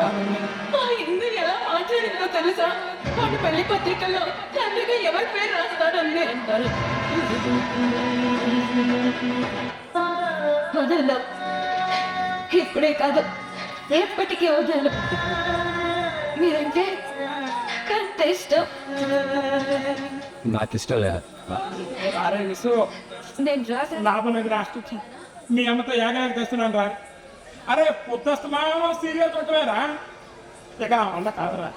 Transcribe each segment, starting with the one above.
ఆ ఇందు ఎలా మాట్లాడిందో తెలుసా? వాడి పెళ్లి పత్రికల్లో తండ్రిగా ఎవరి పేరు రాస్తాడని అంటారు. వదలదు, ఇప్పుడే కాదు ఎప్పటికీ వదలదు. మీరంటే ఎంత ఇష్టం. నాకు ఇష్టం లేదు. నేను రాసిన లాభం లేదు రాష్ట్రం మీ అమ్మతో ఏగాకి తెస్తున్నాను రా. అరే పొద్దుస్తమానం సీరియల్ కొట్టలేరా? ఇక నా వల్ల కాదురా,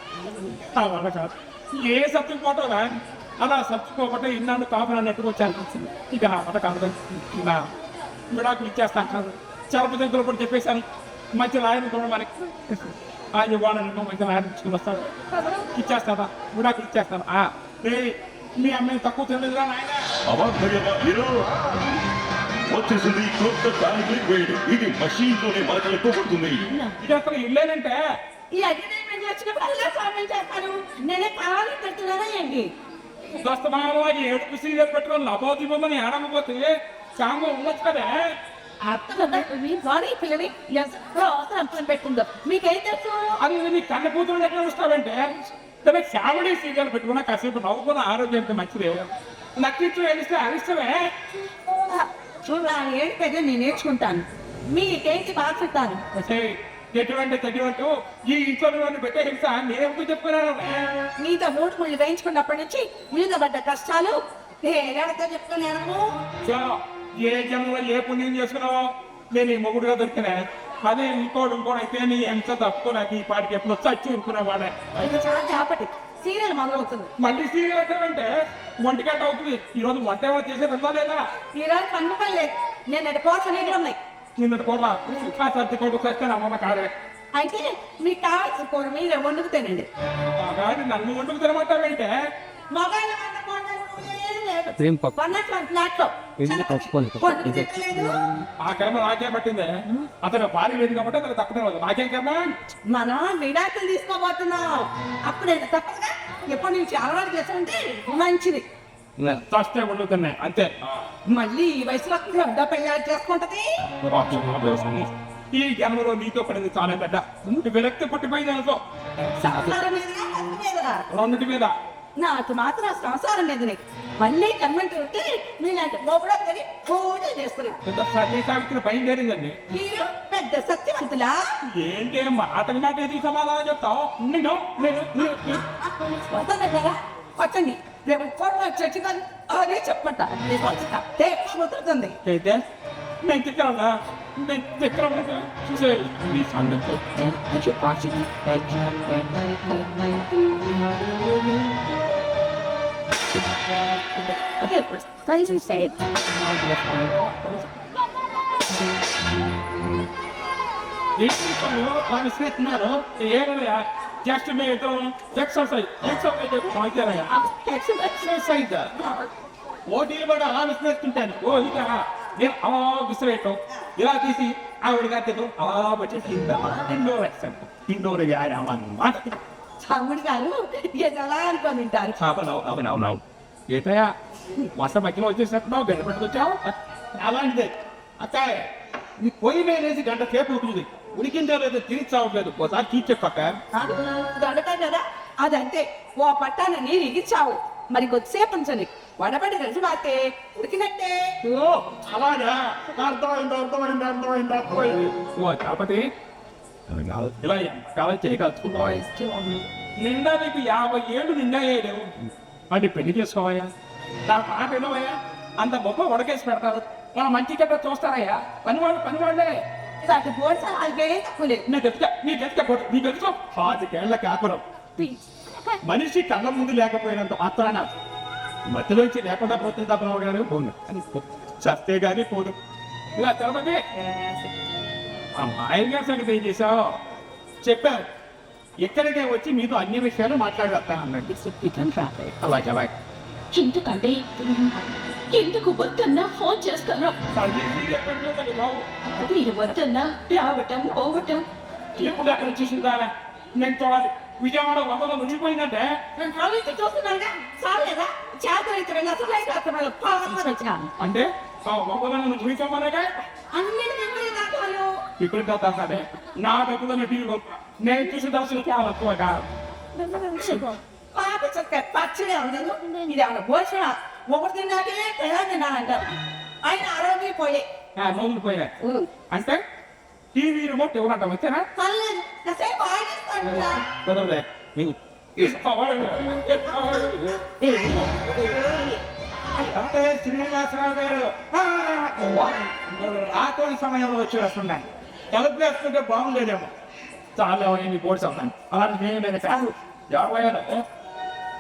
నా వల్ల కాదు. ఏ సత్యం పోతారా? అలా సత్తుకోకపోతే ఇన్నాళ్ళు కాపురా నెట్టుకొచ్చాను. ఇక నా వల్ల కాదు. నా విడాకులు ఇచ్చేస్తాను కాదు, చలపతింకులు కూడా చెప్పేశాను. మంచి లాయన కూడా మనకి ఆయన ఇవ్వాలని మంచి లాయన తీసుకుని వస్తాడు, ఇచ్చేస్తాడా విడాకులు ఇచ్చేస్తాను. మీ అమ్మాయి తక్కువ తెలియదురా నాయన. వచ్చేసింది కొత్త ఫ్యామిలీ గ్రేడ్. ఇది మషీన్ తోనే మనకు ఎక్కువ పడుతుంది. ఇది అసలు ఇల్లేనంటే ఈ అగ్రిమెంట్ వచ్చినప్పుడు అలా సాయం చేస్తాను. నేనే కావాలి పెడుతున్నానా ఏంటి? దస్తమానం ఏడుపు సీరియల్ పెట్టుకొని లబోదిబొమ్మని ఏడకపోతే సాంగ ఉండొచ్చు కదా. పిల్లని అవసరం పెట్టుకుందాం. మీకేం తెలుసు? అది నీ కన్న కూతురు ఎట్లా వస్తావంటే తనకి ఫ్యామిలీ సీరియల్ పెట్టుకున్నా కాసేపు నవ్వుకున్న ఆరోగ్యానికి మంచిది. నక్కించు ఏడిస్తే అరిష్టమే. చూడ ఏడిపోయితే నేను నేర్చుకుంటాను. మీకేంటి బాగా చెప్తాను. ఎటువంటి తగ్గినట్టు ఈ ఇంట్లో పెట్టే హింస నేనెప్పుడు చెప్పుకున్నాను. మీతో 3 ముళ్ళు వేయించుకున్నప్పటి నుంచి మీద పడ్డ కష్టాలు నేనెడతో చెప్పుకున్నాను. ఏ జన్మలో ఏ పుణ్యం చేసుకున్నావో నేను ఈ మొగుడుగా దొరికినా. అదే ఇంకోటి అయితే నీ ఎంత తక్కువ నాకు ఈ పాటికి ఎప్పుడు చచ్చి ఊరుకునేవాడే. చాలా చేపట్టి సీరియల్ మొదలవుతుంది. మళ్ళీ సీరియల్ ఎక్కడంటే 1 గంట అవుతుంది. ఈ రోజు వంట ఏమో చేసేది ఉందా లేదా? ఈ రోజు కన్నుపని లేదు. నేను ఎటు పోవచ్చు నీళ్ళు ఉన్నాయి. నిన్నటి కూడా సర్ది కొడుకు వస్తే అమ్మమ్మ కాడే. అయితే మీకు కావాల్సిన కూర మీరే వండుకు తినండి. కానీ నన్ను వండుకు తినమంటావేంటే? మొబైల్ ఆ కర్మ నాకే పట్టిందే. అతను భార్య లేదు కాబట్టి అతను తప్పదే. నాకేం కర్మ? మనం విడాకులు తీసుకోబోతున్నాం. అప్పుడు తప్పగా ఎప్పటి నుంచి అలవాటు చేస్తుంటే మంచిది. చస్తే వండుతున్నాయి అంతే. మళ్ళీ ఈ వయసులో పెళ్లి చేసుకుంటది. ఈ జన్మలో నీతో పడింది చాలా పెద్ద విరక్తి పట్టిపోయింది. అనుకో రెండింటి మీద నాకు మాత్రం సంసారం లేదు. నీకు మళ్ళీ కన్వెంట్ ఉంటే మీలాంటి మొబడా పూజ చేస్తారు. సత్య సావిత్రి బయలుదేరిందండి. మీరు పెద్ద సత్యవంతులా? ఏంటి మాటలు మాట ఏది సమాధానం చెప్తావు? కదా వచ్చండి. రేపు ఫోటో చర్చి కానీ అదే చెప్పంట కుదురుతుంది. అయితే నేను తిక్కరా నేను తిక్కరా చూసే మీ సంగతి. ఏమయ్యా జస్ట్ మీరు ఎక్సర్సైజ్ ఓటీలు కూడా అలా విసిరేస్తుంటాను. ఓ ఇక నేను అలా విసిరేయటం ఇలా తీసి ఆవిడ గారు అలా వచ్చేసి ఇండోర్ వేస్తాను. ఇండోర్ వ్యాయామన్నమాట. తమ్ముడు గారు ఎలా అనుకొని ఉంటారు. అవునవునవు ఏటయా వస మధ్యలో వచ్చేసినట్టున్నావు గడ్డ పట్టుకొచ్చావు. అలాంటిదే అక్క నీ పొయ్యి వేసి గంట సేపు అవుతుంది. ఉడికిందో లేదో తిరిగి చావట్లేదు. ఒకసారి తీర్చెప్పక్క. దొడక కదా అదంతే. ఓ పట్టాన నీరు ఇగిచ్చావు. మరి కొద్దిసేపు ఉంచండి. వడబడి కలిసి మాతే ఉడికినట్టే. అలాగా అర్థమైంది. ఓ కాకపోతే ఇలా కాలం చేయగలుగుతున్నావు. నిండా నీకు 50 ఏళ్ళు నిండాయేడు. వాటి పెళ్లి చేసుకోవయ్యా. నా మాట వినవయ్యా. అంత గొప్ప వడకేసి పెడతారు. మన మంచి గట్ట చూస్తారయ్యా. పనివాళ్ళే నీ తెలుసుకో 5 ఏళ్ల కాపురం. మనిషి కళ్ళ ముందు లేకపోయినంత మాత్రాన మధ్యలోంచి లేకుండా పోతే తప్పరావు గారు పోను చస్తే గానీ పోను. ఇలా తిరుపతి ఆ మాయర్ గారి సంగతి ఏం చేశావు చెప్పారు. ఎక్కడికే వచ్చి మీతో అన్ని విషయాలు మాట్లాడతాను అన్నట్టు. అలాగే ఎందుకంటే ఎందుకు వద్దన్నా ఫోన్ చేస్తాను. మీరు వద్దన్నా రావటం పోవటం ఎప్పుడు అక్కడ చూసిందా నేను చూడాలి. విజయవాడ వందలో మునిగిపోయిందంటే అంటే వందలను మునిగిపోమనగా ఇప్పుడు సరే నా డబ్బులను టీవీ నేను చూసి దర్శనం చాలా ఎక్కువ కాదు పాప చక్క పచ్చడే ఉంది ఇది ఏమన్నా భోజన ఒకటి తిన్నాకే ఎలా తిన్నానంటారు ఆయన ఆరోగ్యం పోయే నోములు పోయినా అంటే టీవీ రిమోట్ ఎవరంట వచ్చారా పర్లేదు కాసేపు ఆగేస్తాను కుదరలే మీకు అంటే శ్రీనివాసరావు గారు రాత్రి సమయంలో వచ్చి వస్తున్నాను తలుపు వేసుకుంటే బాగుండేదేమో చాలా అయింది బోర్డు అవుతాను అలాంటి నేను లేదు కాదు ఎవరు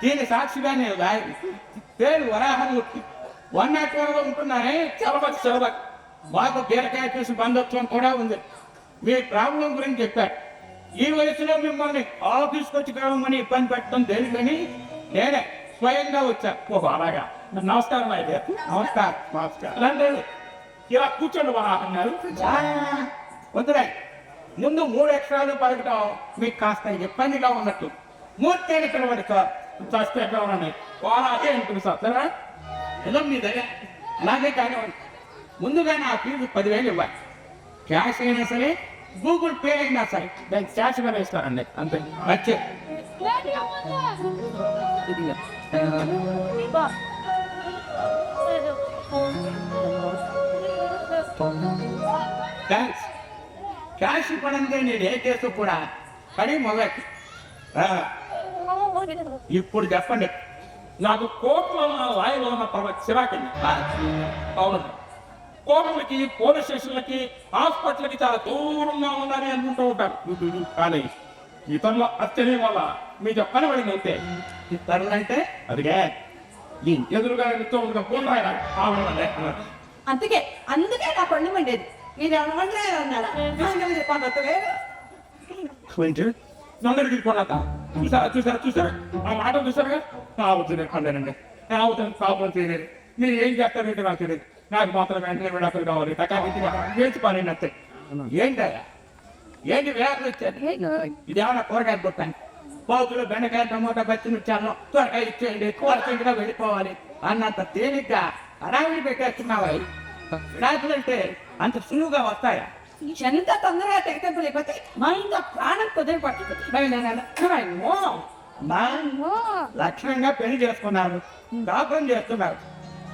దీని సాక్షిగా నేను రాయి పేరు వరాహమూర్తి 101 ఉంటున్నానే చలవత్ మాకు బీరకాయ చూసి బంధుత్వం కూడా ఉంది మీ ప్రాబ్లం గురించి చెప్పారు ఈ వయసులో మిమ్మల్ని ఆఫీస్కి వచ్చి కావమని ఇబ్బంది పెట్టడం దేనికని నేనే స్వయంగా వచ్చా ఓ అలాగా నమస్కారం అయితే నమస్కారం రండి ఇలా కూర్చోండి వరాహం గారు వద్దులే ముందు 3 అక్షరాలు పలకటం మీకు కాస్త ఇబ్బందిగా ఉన్నట్టు 3 తేలికలు పడుకో చస్తే ఎక్కడ ఉన్నాయి వాళ్ళ అదే ఉంటుంది సార్ సరే ఏదో మీ దగ్గర అలాగే కానివ్వండి ముందుగా నా ఫీజు 10,000 ఇవ్వాలి క్యాష్ అయినా సరే గూగుల్ పే అయినా సరే దానికి క్యాష్ మీద ఇస్తానండి అంతే వచ్చే థ్యాంక్స్ క్యాష్ పడంటే నేను ఏ కేసు కూడా పని మొదటి ఇప్పుడు చెప్పండి నాకు కోర్టులో ఉన్న లాయర్లో ఉన్న చిరాకండి అవును కోర్టులకి పోలీస్ స్టేషన్లకి హాస్పిటల్కి చాలా దూరంగా ఉందని అనుకుంటూ ఉంటారు కానీ ఇతరుల అత్యయం వల్ల మీ చెప్పని పడింది అంతే ఇతరులు అంటే అదిగే ఈ ఎదురుగా ఫోన్ రాయాలి అందుకే నా కొండ మండేది ఇది ఏమన్నా అన్నాడా నన్ను తీసుకున్నాక చూసారా ఆ మాట చూసారుగా అవుతుంది అంతేనండి అవుతుంది కాపురం చేయలేదు మీరు ఏం చేస్తారంటే నాకు తెలియదు నాకు మాత్రం వెంటనే విడాకులు కావాలి వేసి పని అంతే ఏంటి వేరే వచ్చారు ఇదేమన్నా కూరగాయలు కొట్టాను పోతులు బెండకాయ టమోటా పచ్చిమిర్చాలను త్వరగా ఇచ్చేయండి కూరగా వెళ్ళిపోవాలి అన్నంత తేలిగ్గా అరావిడి పెట్టేస్తున్నావా విడాకులు అంటే అంత సులువుగా వస్తాయా ఎంత తొందరగా తెగతెంపు లేకపోతే మా ఇంట్లో ప్రాణం కుదిరి పట్టుకుంది లక్షణంగా పెళ్లి చేసుకున్నారు కాపురం చేస్తున్నారు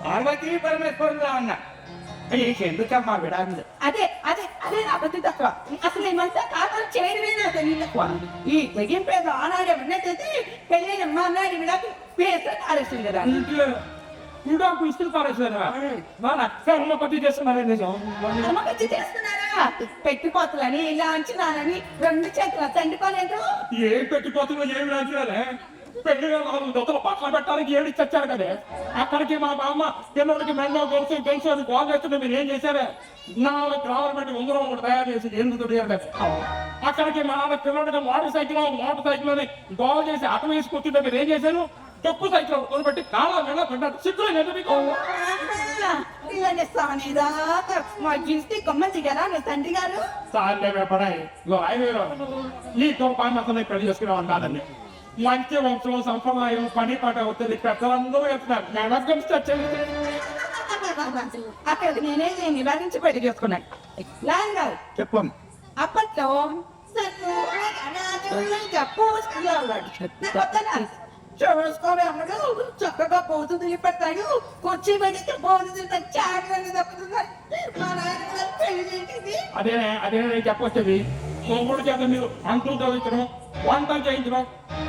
పార్వతీ పరమేశ్వరులా ఉన్నా ఎందుకమ్మా విడాకులు అదే నా బుద్ధి తక్కువ అసలు ఏమంతా కాపురం చేయడమే నాకు తెలియదు ఈ తెగింపేదో ఆనాడే ఉన్నట్టయితే పెళ్ళైన మా అన్నాడు విడాకు పేరు ఆరేస్తుంది కదా విడాకు ఇస్తులు పారేసారా పట్టి చేస్తున్నారా పెట్టిపోతులని ఇలా అంచనాలని 2 చేతులు తండ్రిపోలేదు ఏం పెట్టిపోతుందో ఏమి రాజులే పెళ్లిగా 4 దొత్తలు పక్కన పెట్టడానికి ఏడు చచ్చారు కదే అక్కడికి మా బామ్మ పిల్లలకి మెండో గెలిచి అది గోల్ చేస్తుంటే మీరు ఏం చేశారే 4 గ్రాములు పెట్టి ఉంగరం ఒకటి తయారు చేసి ఎందుకు అక్కడికి మా పిల్లలకి మోటార్ సైకిల్ అని గోల్ చేసి అటు వేసి కూర్చుంటే మీరు ఏం చేశారు తప్పు సైకిల్ కొనబెట్టి కాళ్ళ వెళ్ళ పెట్టారు సిగ్గులు మా ఇంటి కొమ్మ దిగారా మీ తండ్రి గారు సార్లే పడాయి ఈ తోపాన్ని పెళ్లి చేసుకున్నాం కాదండి మంచి వంశం సంప్రదాయం పని పాట అవుతుంది పెద్దలందరూ వెళ్తున్నారు అక్కడికి నేనే నివారించి పెళ్లి చేసుకున్నాను చెప్పండి అప్పట్లో చూసుకోవడం చక్కగా పోతుంది పెడతాడు కొచ్చి పెడితే పోతుంది అదే చెప్పొచ్చేది మూడు చేత మీరు అంకులు చదివించడం వంటలు చేయించడం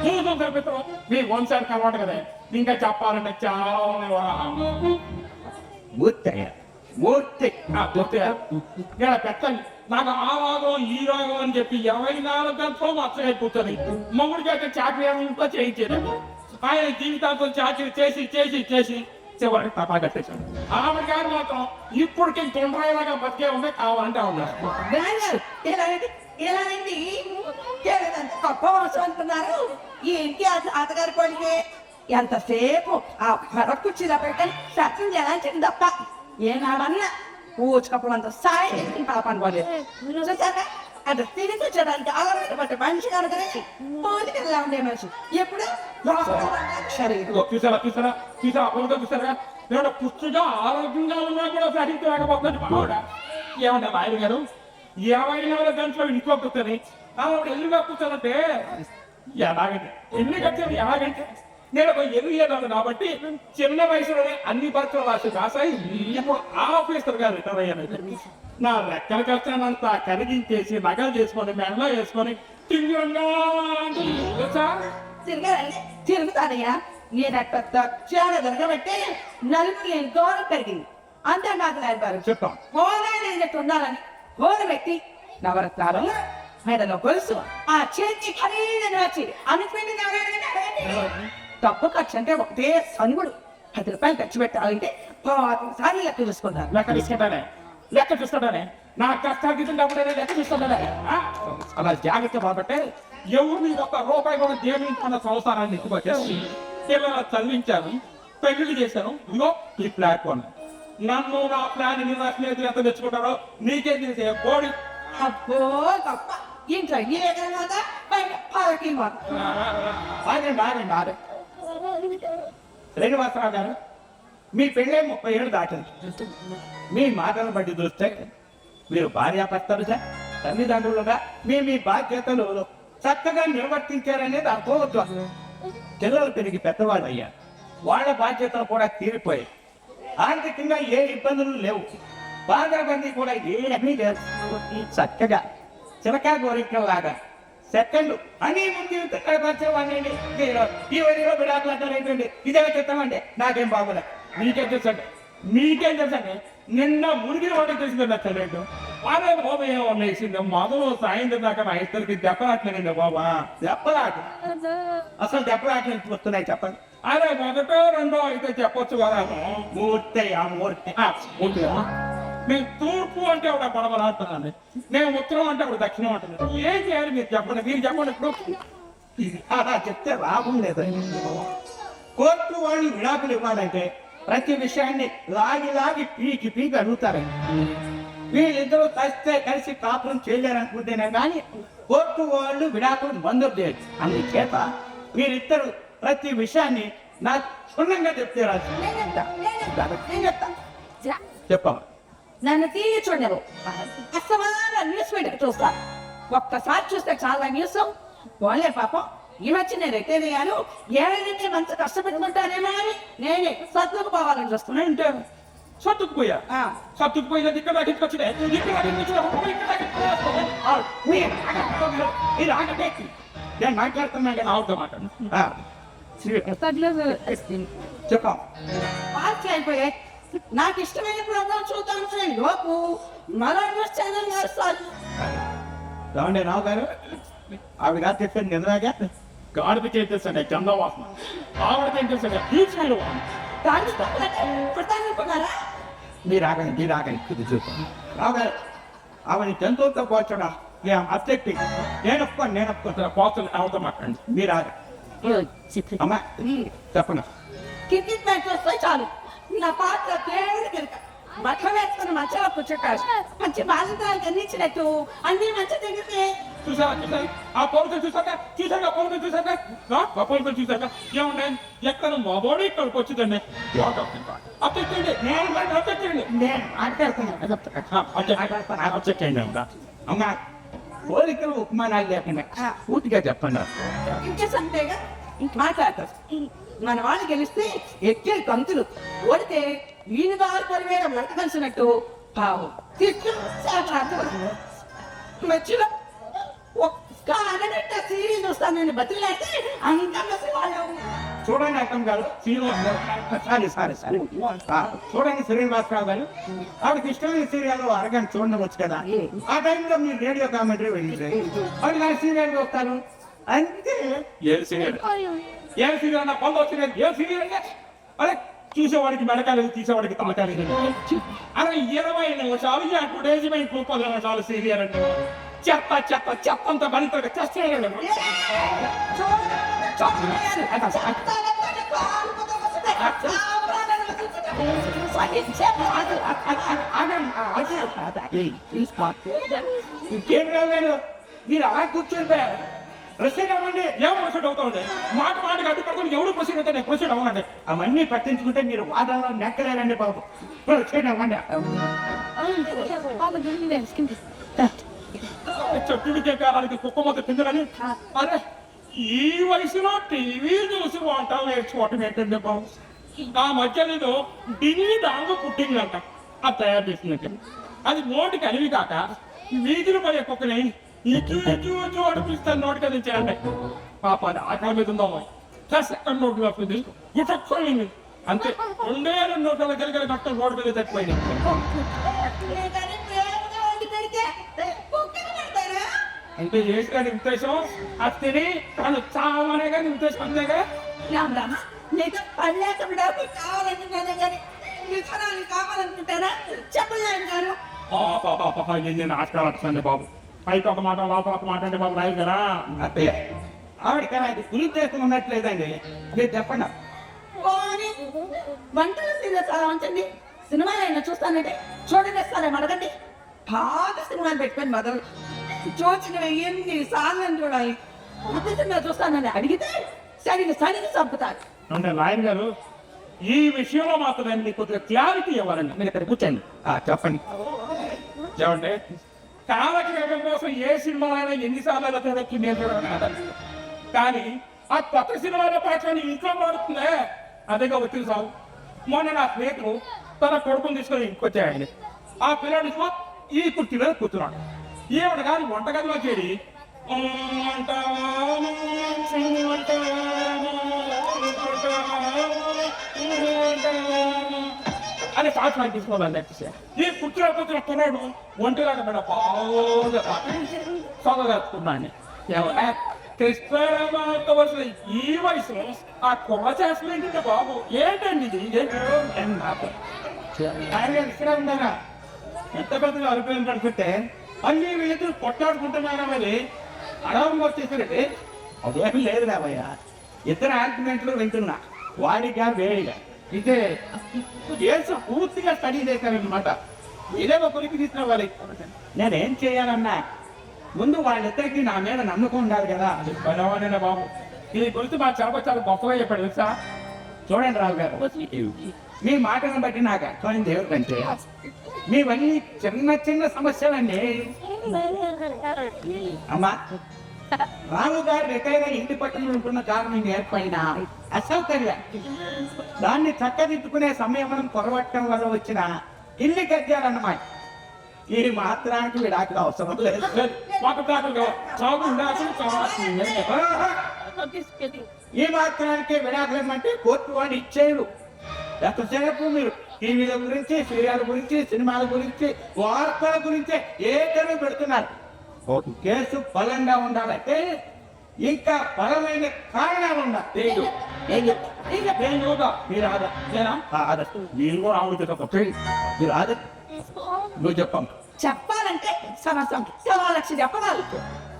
మూడు చదివించడం మీ వంశానికి అలవాటు కదా ఇంకా చెప్పాలంటే చాలా మూర్తి పెట్టండి నాకు ఆ రాగం ఈ రాగం అని చెప్పి 24 గంటలు మచ్చగా కూర్చొని మొగుడికి అయితే చాకరీ ఇంట్లో చేయించేది ఆయన జీవితాంతం చాకరీ చేసి చేసి చేసి చివరికి తపా కట్టేశాడు ఆవిడ గారు మాత్రం ఇప్పటికి తొండరాయిలాగా బతికే ఉంటే కావాలంటే ఉన్నారు అంటున్నారు ఏంటి అతగారి కొడుకే ఎంతసేపు ఆ మర కుర్చీలో పెట్టని సత్యం చేయాలని తప్ప ఏనాడన్నా ఊచుకప్పుడంత సాయం చేసి పాపని పోలేదు చూసారా అది తిరిగి వచ్చడానికి ఆగబెట్టబట్టి మనిషి కనుకనేసి పోలికెళ్ళా ఉండే మనిషి ఎప్పుడు చూసారా నేను పుష్టిగా ఆరోగ్యంగా ఉన్నా కూడా సహించలేకపోతుంది ఏమంటే ఆయన గారు 24 గంటలు ఇంట్లో కూర్చొని ఆవిడ ఎల్లుగా కూర్చోనంటే ఎలాగంటే ఎన్ని కట్టాను ఎలాగంటే నేను ఒక ఎదుగుతున్నాను కాబట్టి చిన్న వయసులోనే అన్ని పరీక్షలు రాసాయి ఇప్పుడు ఆఫీసర్ గారు రిటైర్ అయ్యాను. నా లెక్కల కష్టానంతా కరిగించేసి నగలు చేసుకొని మెడలో వేసుకొని తిరుగుతానయ్యా. నేను అట్ట చాలా జరగబట్టి నలుగురు లేని దూరం పెరిగింది. అంతే నాకు నేర్పారు చెప్తాం. హోదా లేనట్టు ఉండాలని హోద పెట్టి నవరత్నాలు మెడలో గొలుసు ఆ చేతి ఖరీదైన వచ్చి అనుకుని తప్పు ఖర్చు అంటే ఒకటే సనుగుడు. 10 రూపాయలు ఖర్చు పెట్టాలంటే 10 సార్లు లెక్క చూసుకున్నారు. లెక్క చూస్తాడే నా కష్టాలు లెక్క చూస్తాడే అలా జాగ్రత్త కాబట్టి ఎవరిని ఒక్క రూపాయి కూడా దేవించుకున్న సంవత్సరాన్ని ఎక్కువచ్చేసి పిల్లలు చదివించాను, పెళ్లి చేశాను. ఇదిగో ఈ ప్లాట్ఫామ్ నన్ను నా ప్లాన్ నా స్నేహితులు ఎంత తెచ్చుకుంటారో నీకేం చేసే కోడి అబ్బో తప్ప ఇంట్లో శ్రీనివాసరావు గారు మీ పెళ్ళే 30 ఏళ్ళు దాటింది. మీ మాటలను బట్టి చూస్తే మీరు భార్యాభర్తలు సార్ తల్లిదండ్రులుగా మీ బాధ్యతలు చక్కగా నిర్వర్తించారనేది అర్థమవుతుంది. పిల్లలు పెరిగి పెద్దవాళ్ళు అయ్యారు, వాళ్ళ బాధ్యతలు కూడా తీరిపోయాయి. ఆర్థికంగా ఏ ఇబ్బందులు లేవు, బాధాబందీ కూడా ఏమీ లేదు. చక్కగా చిలకా గోరికల్లాగా సెకండ్ అని ముందు పరిచయం ఈ వరిలో విడాకులు అంటారేంటండి, ఇదే చెప్తామండి. నాకేం బాగోలే, మీకేం తెలుసండి నిన్న మునిగిన వాడికి తెలిసిందండి అచ్చలేదు. అదే బాబు ఏమేసింది మొదలు సాయంత్రం దాకా నా ఇద్దరికి దెబ్బలాట్లేదండి బాబా. దెబ్బలాట అసలు దెబ్బలాట్లు ఎందుకు వస్తున్నాయి చెప్పండి. అదే మొదటో రెండో అయితే చెప్పొచ్చు కదా. మూర్తి నేను తూర్పు అంటే ఒక పడవలాడుతున్నాను, నేను ఉత్తరం అంటే ఒక దక్షిణం అంటున్నాను. ఏం చేయాలి మీరు చెప్పండి, మీరు చెప్పండి. ఇప్పుడు అలా చెప్తే లాభం లేదు. కోర్టు వాళ్ళు విడాకులు ఇవ్వాలంటే ప్రతి విషయాన్ని లాగి పీకి అడుగుతారండి. వీళ్ళిద్దరూ కలిసి కాపురం చేయలేరనుకుంటేనే కానీ కోర్టు వాళ్ళు విడాకులు మంజూరు చేయొచ్చు. అందుచేత వీరిద్దరు ప్రతి విషయాన్ని నాకు క్షుణ్ణంగా చెప్తే రాదు. చెప్పమ్మా. నన్ను తీగి చూడరు అసలు న్యూస్ మీడియా చూస్తా. ఒక్కసారి చూస్తే చాలా న్యూస్. వాళ్ళే పాపం ఈ వచ్చి నేను రిటైర్ అయ్యాను, 7 నుంచి మంచి కష్టపెట్టుకుంటానేమో అని నేనే సర్దుకు పోవాలని చూస్తున్నాను. అంటే సర్దుకుపోయా సర్దుకుపోయింది ఇక్కడ వచ్చినాయి. నేను మాట్లాడుతున్నా కానీ ఆవుతో మాట్లాడు. చెప్పాం పార్టీ అయిపోయాయి. నాకు ఇష్టమైన ప్రోగ్రామ్ చూద్దాం లోపు మరో న్యూస్ ఛానల్ చేస్తాను. రావండి రావు గారు, ఆవిడ గారు చెప్పాను నిజంగా గాడికి చేసేసాను చందవాసన. ఆవిడకి ఏం చేశాను తీసుకెళ్ళు మీరు ఆగండి ఇది చూస్తాను. రావు గారు ఆవిడ జంతువులతో పోల్చడా అబ్జెక్ట్ నేను ఒప్పుకుంటున్నా. పోతున్నా ఆవిడతో మాట్లాడండి. మీరు ఆగండి అమ్మా చెప్పండి. క్రికెట్ మ్యాచ్ వస్తే చాలు నా పాత్ర బట్టలు వేసుకుని మంచిగా కూర్చోటారు. మంచి బాధ్యతలు అందించినట్టు అన్ని మంచి తిరిగితే చూసారా ఆ పౌరుషం చూసాక ఏమండి ఎక్కడ మా బాడీ ఇక్కడికి వచ్చిందండి. అమ్మా కోరికలు ఉపమానాలు లేకుండా పూర్తిగా చెప్పండి. ఇంకేసంతేగా మాట్లాడతారు. మన వాళ్ళు గెలిస్తే ఎక్కే కంతులు ఓడితే వీని దారి పరివేద మంట కలిసినట్టు పావు మధ్యలో ఒక్క అరగంట సీరియల్ చూస్తానని బతిలాడితే అంతా వాళ్ళు చూడండి అర్థం కాదు. చూడండి శ్రీనివాసరావు గారు, ఆవిడకి ఇష్టమైన సీరియల్ అరగంట చూడవచ్చు కదా. ఆ టైంలో మీరు రేడియో కామెంటరీ వెళ్ళి అది నా సీరియల్ చూస్తాను అంతే. ఏ సీరియల్ అన్న పొంద సీరియల్ ఏ సీరియల్ అదే చూసేవాడికి మెడకాలు తీసేవాడికి తమకాలు. అలా 20 నిమిషాలు 30 నిమిషాలు సీరియల్ అంటే చెత్తంత మరింతగా చేస్తాడు. ఇంకేం కాదు మీరు అలా కూర్చుంటే ప్రొసీడ్ అవ్వండి. ఎవరు ప్రొసీడ్ అవుతామండి? మాటకి అడ్డుపడుతుంది. ఎవరు ప్రొసీడ్ అవుతాయి? ప్రొసీడ్ అవ్వండి. అవన్నీ పట్టించుకుంటే మీరు వాదనలో నెక్కలేరండి బాబు. ప్రొసీడ్ అవ్వండి. చెట్టుడికే కాలానికి కుక్క మొక్క తిందని అరే ఈ వయసులో టీవీ చూసి వంటలు నేర్చుకోవటం ఏంటంటే బాబు ఆ మధ్య నేను ఢిల్లీ దాంట్లో పుట్టింగ్ అంట అది తయారు చేసినట్టు అది నోటికి అనివి కాక వీధిలో పోయే కుక్కని ఇటు ఇటు ఇటు అనిపిస్తాను నోటికి అది చేయండి పాప అది ఆకలి మీద ఉందో సెకండ్ నోట్లు వస్తుంది ఇటక్కుపోయింది అంతే 2 నోట్ల కలిగిన కట్ట రోడ్డు మీద తప్పిపోయింది లేదని ప్రేమగా వండి పెడితే కుక్కలు పెడతారా? అంటే చేసిన ఉద్దేశం అది తిని తను చావనే కానీ ఉద్దేశం అంతేగా రామ్ రామ్ నీకు పళ్ళేక డబ్బు కావాలంటున్నానే కానీ విఫరాలు కావాలనుకుంటారా చెప్పలేను గారు. నేను ఆస్కారం వస్తుంది బాబు పైకి ఒక మాట లోపల ఒక మాట అంటే బాబు రాయి కదా అత్తయ్య ఆవిడ అది ఉద్దేశం ఉన్నట్లేదండి మీరు చెప్పండి. పోనీ వంటలు సీరియస్ అలా ఉంచండి సినిమాలు అయినా చూస్తానంటే చూడనిస్తానే అడగండి. పాత సినిమాలు పెట్టుకొని మొదలు చూసినవి ఎన్ని సార్లు చూడాలి కొత్త సినిమా చూస్తానని అడిగితే సరిగ్గా చంపుతారు. అంటే లాయర్ గారు ఈ విషయంలో మాత్రం మీకు కొద్దిగా క్లారిటీ ఇవ్వాలండి మీరు ఇక్కడ కూర్చోండి చెప్పండి. ఏమంటే కాలకి వేగం కోసం ఏ సినిమా అయినా ఎన్నిసార్లు అయినా తినొచ్చు నేను చూడను కదా. కానీ ఆ కొత్త సినిమాలో పాటని ఇంట్లో పడుతుందే అదేగా వచ్చిన సాగు. మొన్న నా స్నేహితుడు తన కొడుకుని తీసుకొని ఇంటికొచ్చాయని ఆ పిల్లడి ఈ కుర్చీలో కూర్చున్నాడు. ఈవిడ కానీ వంటగదిలో చేరి అని సాక్షి తీసుకోవాలని ఈ కుర్చీలో కూర్చున్న కుర్రాడు ఒంటిలాగా మేడ బాగా చదవగలుగుతున్నాను. కృష్ణరామవలసిన ఈ వయసులో ఆ కుర్ర చేస్తున్నట్టు బాబు ఏంటండి ఇది ఇక్కడ ఉండాలా ఎంత పెద్దగా అరుపులు పడుతుంటే అన్ని వీళ్ళిద్దరు కొట్లాడుకుంటున్నారా మరి అడవంగా వచ్చేసరికి అదేమీ లేదు రాబోయ్య ఇద్దరు ఆర్గ్యుమెంట్లు వింటున్నా వాడిగా వేడిగా ఇదే కేసు పూర్తిగా స్టడీ చేశారనమాట. ఇదేమో కొలికి తీసిన వాళ్ళకి నేనేం చేయాలన్నా ముందు వాళ్ళిద్దరికి నా మీద నమ్మకం ఉండాలి కదా. బలవాడైన బాబు దీని గురించి మా చాలా చాలా గొప్పగా చెప్పాడు తెలుసా. చూడండి రావు గారు మీ మాటను బట్టి నాకు అర్థమైంది ఏమిటంటే మీవన్నీ చిన్న చిన్న సమస్యలండి. అమ్మా రావు గారు రిటైర్ అయ్యి ఇంటి పక్కన ఉంటున్న కారణం ఏర్పడిన అసౌకర్యం దాన్ని చక్కదిద్దుకునే సమయం పొరవట్టడం వల్ల వచ్చిన ఇల్లు గద్యాలన్నమాట. ఈ మాత్రానికి విడాకులు అవసరం లేదు. ఈ మాత్రానికి విడాకులు ఏమంటే కోర్టు వాడు ఇచ్చేరు. ఎంతసేపు మీరు టీవీల గురించి సీరియల్ గురించి సినిమాల గురించి వార్తల గురించి ఏదైనా పెడుతున్నారు. కేసు బలంగా ఉండాలంటే ఇంకా బలమైన కారణాలు ఉండాలి. మీరు ఆదా మీరు కూడా ఆవిడ మీరు ఆదా నువ్వు చెప్పాము చెప్పాలంటే సంవత్సరం 1,00,000 చెప్పాలి.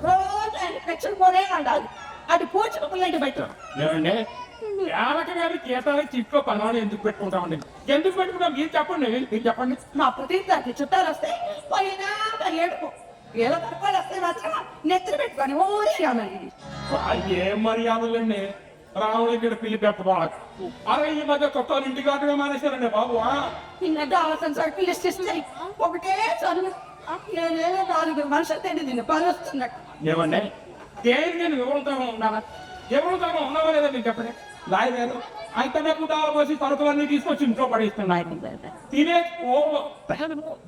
రోజు 5 లక్షలు పోనే ఉండాలి. అది పూర్తి పిల్లలకి పెట్టడం ఏమండి యాలక గారి జీతాలకి చిట్లో పనులు ఎందుకు పెట్టుకుంటామండి? ఎందుకు పెట్టుకుంటాం మీరు చెప్పండి. మీరు చెప్పండి. మా ప్రతిదానికి చుట్టాలు వస్తే పోయినా ఏడుపు ఏదో తరపాలు వస్తే మాత్రం నెత్తులు పెట్టుకొని ఊరేయాలండి. ఏం మర్యాదలండి రావుడి ఇక్కడ పిల్లి పెట్టబాకు. అరే ఈ మధ్య కొత్త ఇంటికి రావడమే మానేశారండి బాబు. నిన్న అవసరం సరుకులు ఇస్తాయి ఒకటే చదువు 4 మనుషులు తిండి దీన్ని పరుస్తున్నట్టు. ఏమండి దేనికి నేను వివరంతోనే ఉన్నానా? వివరంతోనే ఉన్నావా లేదా మీకు చెప్పండి. లాయర్ గారు అయితే డబ్బు పోసి సరుకులన్నీ తీసుకొచ్చి ఇంట్లో పడేస్తున్నాయి. తినే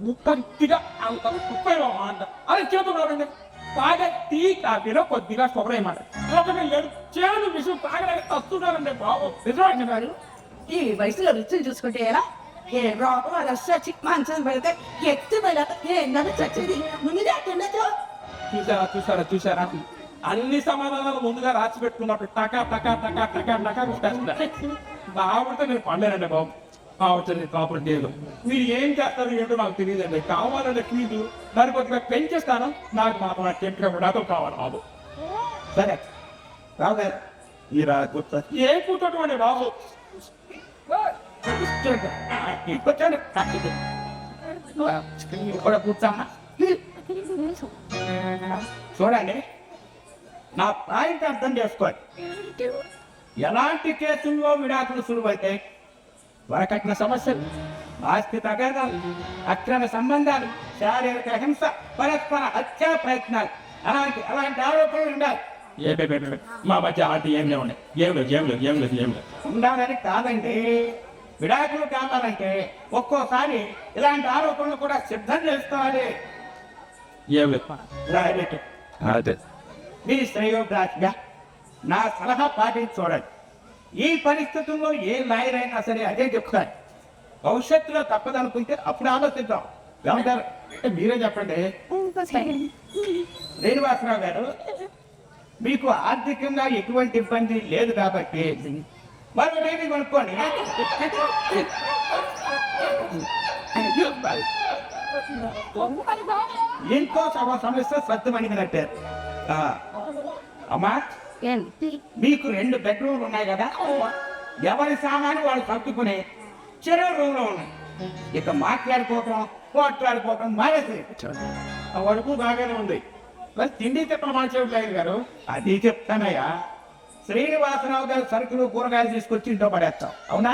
ముక్కగా అంత ముప్పై అంట అది చేతున్నారండి. తాగే టీ కాఫీలో కొద్దిగా షుగర్ అన్నమాట. చేదు విషయం తాగడానికి వస్తున్నారండి బాబు. నిజమే గారు ఈ వయసులో రుచులు చూసుకుంటే ఎలా ఏ రోగం అది వచ్చి మంచం పెడితే ఎత్తు వెళ్ళక ఏందని చచ్చేది ముందుగా ఉండదు. చూసారా అన్ని సమాధానాలు ముందుగా రాసి పెట్టుకున్నప్పుడు టకా టకా టకా టకా టకా బాగుంటే నేను పడలేనండి బాబు. కావచ్చు కాపురం చేయదు. మీరు ఏం చేస్తారు ఏంటో నాకు తెలియదండి. కావాలంటే ఫీజు దాన్ని కొద్దిగా పెంచేస్తాను. నాకు మాత్రం చెప్పిన విడాకులు కావాలి బాబు. సరే రావు గారు మీరు కూర్చో. ఏం కూర్చోటండి బాబు? కూర్చోండి కూడా కూర్చోమ్మా. చూడండి నా పాయింట్ అర్థం చేసుకోండి. ఎలాంటి కేసుల్లో విడాకులు సులువైతే వరకట్న సమస్యలు, ఆస్తి తగాదాలు, అక్రమ సంబంధాలు, శారీరక హింస, పరస్పర హత్యా ప్రయత్నాలు, అలాంటి ఆరోపణలు ఉండాలి. మా మధ్య అలాంటి ఏం లేవు, ఏం లేదు. ఉండాలని కాదండి, విడాకులు కావాలంటే ఒక్కోసారి ఇలాంటి ఆరోపణలు కూడా సిద్ధం చేసుకోవాలి. అదే మీ శ్రేయోభిలాషిగా నా సలహా పాటించి చూడండి. ఈ పరిస్థితుల్లో ఏ లాయర్ అయినా సరే అదే చెప్తారు. భవిష్యత్తులో తప్పదనుకుంటే అప్పుడు ఆలోచిద్దాం. ఏమంటారు? మీరే చెప్పండి. శ్రీనివాసరావు గారు, మీకు ఆర్థికంగా ఎటువంటి ఇబ్బంది లేదు కాబట్టి మరో డైరీ కొనుక్కోండి. ఇంకో సమస్య సత్తుమణిగినట్టే. అమ్మా, మీకు 2 బెడ్రూమ్లు ఉన్నాయి కదా, ఎవరి సామాను వాళ్ళు సర్దుకునే చెరువు రూమ్లో ఉన్నాయి. ఇక మాట్లాడుకోవటం మానేసి. ఆ వరకు బాగానే ఉంది, మరి తిండి తిప్పలు మార్చేవి గారు. అది చెప్తానయ్యా. శ్రీనివాసరావు గారు సరుకులు కూరగాయలు తీసుకొచ్చి ఇంట్లో పడేస్తాం, అవునా?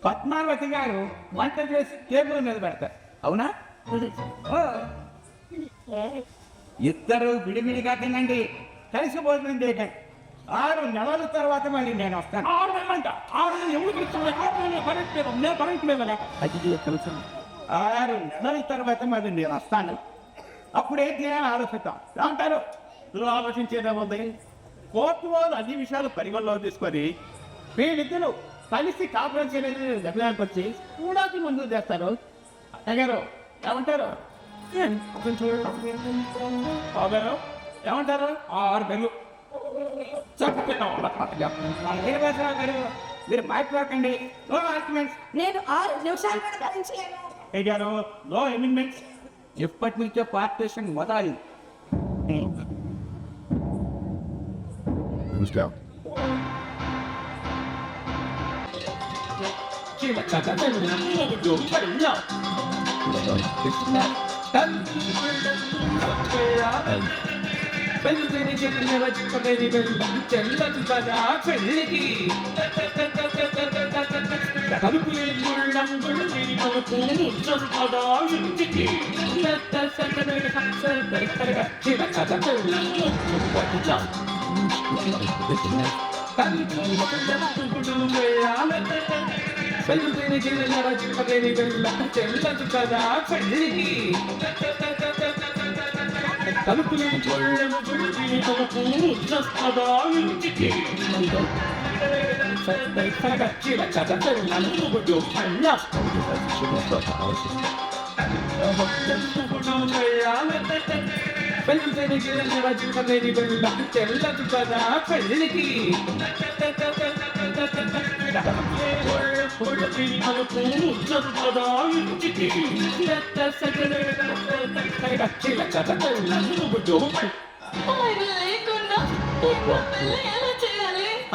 పద్మావతి గారు వంట చేసి టేబుల్ మీద పెడతారు, అవునా? ఇద్దరు విడివిడిగా తినండి, కలిసి భోజనం చేయకండి. 6 నెలల తర్వాత మళ్ళీ నేను వస్తాను. 6 నెలలంట? 6 నెలలు ఎవరు పిలుస్తుంది? 6 నెలలు కరెంట్ లేదు. 6 నెలల తర్వాత మళ్ళీ నేను వస్తాను. అప్పుడే చేయాలని ఆలోచిస్తాం. ఏమంటారు? ఆలోచించేదేముంది? కోర్టు వాళ్ళు అన్ని విషయాలు పరిగణలో తీసుకొని వీళ్ళిద్దరూ కలిసి కాపురం చేయలేదు నిర్ణయానికి వచ్చి కూడాకి ముందు చేస్తారు. అయ్యారు ఏమంటారు? ఏమంటారు? 6 నెలలు శ్రీనివాసరావు గారు, మీరు మాట్లాడకండి. No arguments. నేను 6 నిమిషాలు కూడా భరించలేను. అయ్యారు. No amendments. ఎప్పటి నుంచో పార్టీషన్ మొదలు. Who's down?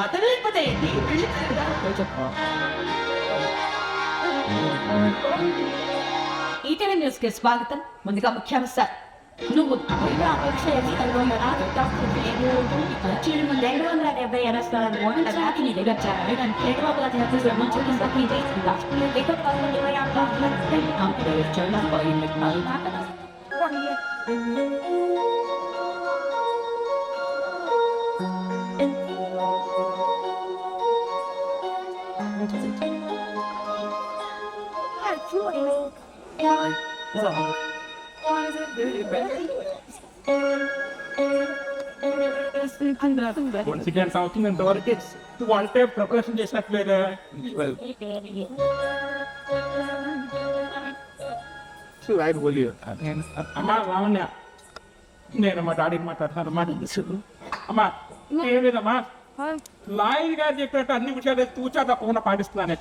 అతలేకపోతే ఈటీవీ న్యూస్ కి స్వాగతం. ముందుగా ముఖ్యాంశాలు. నువ్వు అపేక్ష ఎన్నికల్లో 270 అరెస్టులను ఓట్ల రాకిని దిగొచ్చారు. కాన్సిక్వెన్స్ అవుతుంది. ఇంతవరకు అంటే ప్రిపరేషన్ చేసినట్లేదు. అమ్మా రావణ్య, నేను మా డాడీకి మాట్లాడుతున్నాను. అమ్మా ఏం లేదమ్మా, లాయర్ గారు చెప్పినట్టు అన్ని విషయాలు తూచా తప్పకుండా పాటిస్తున్నానే.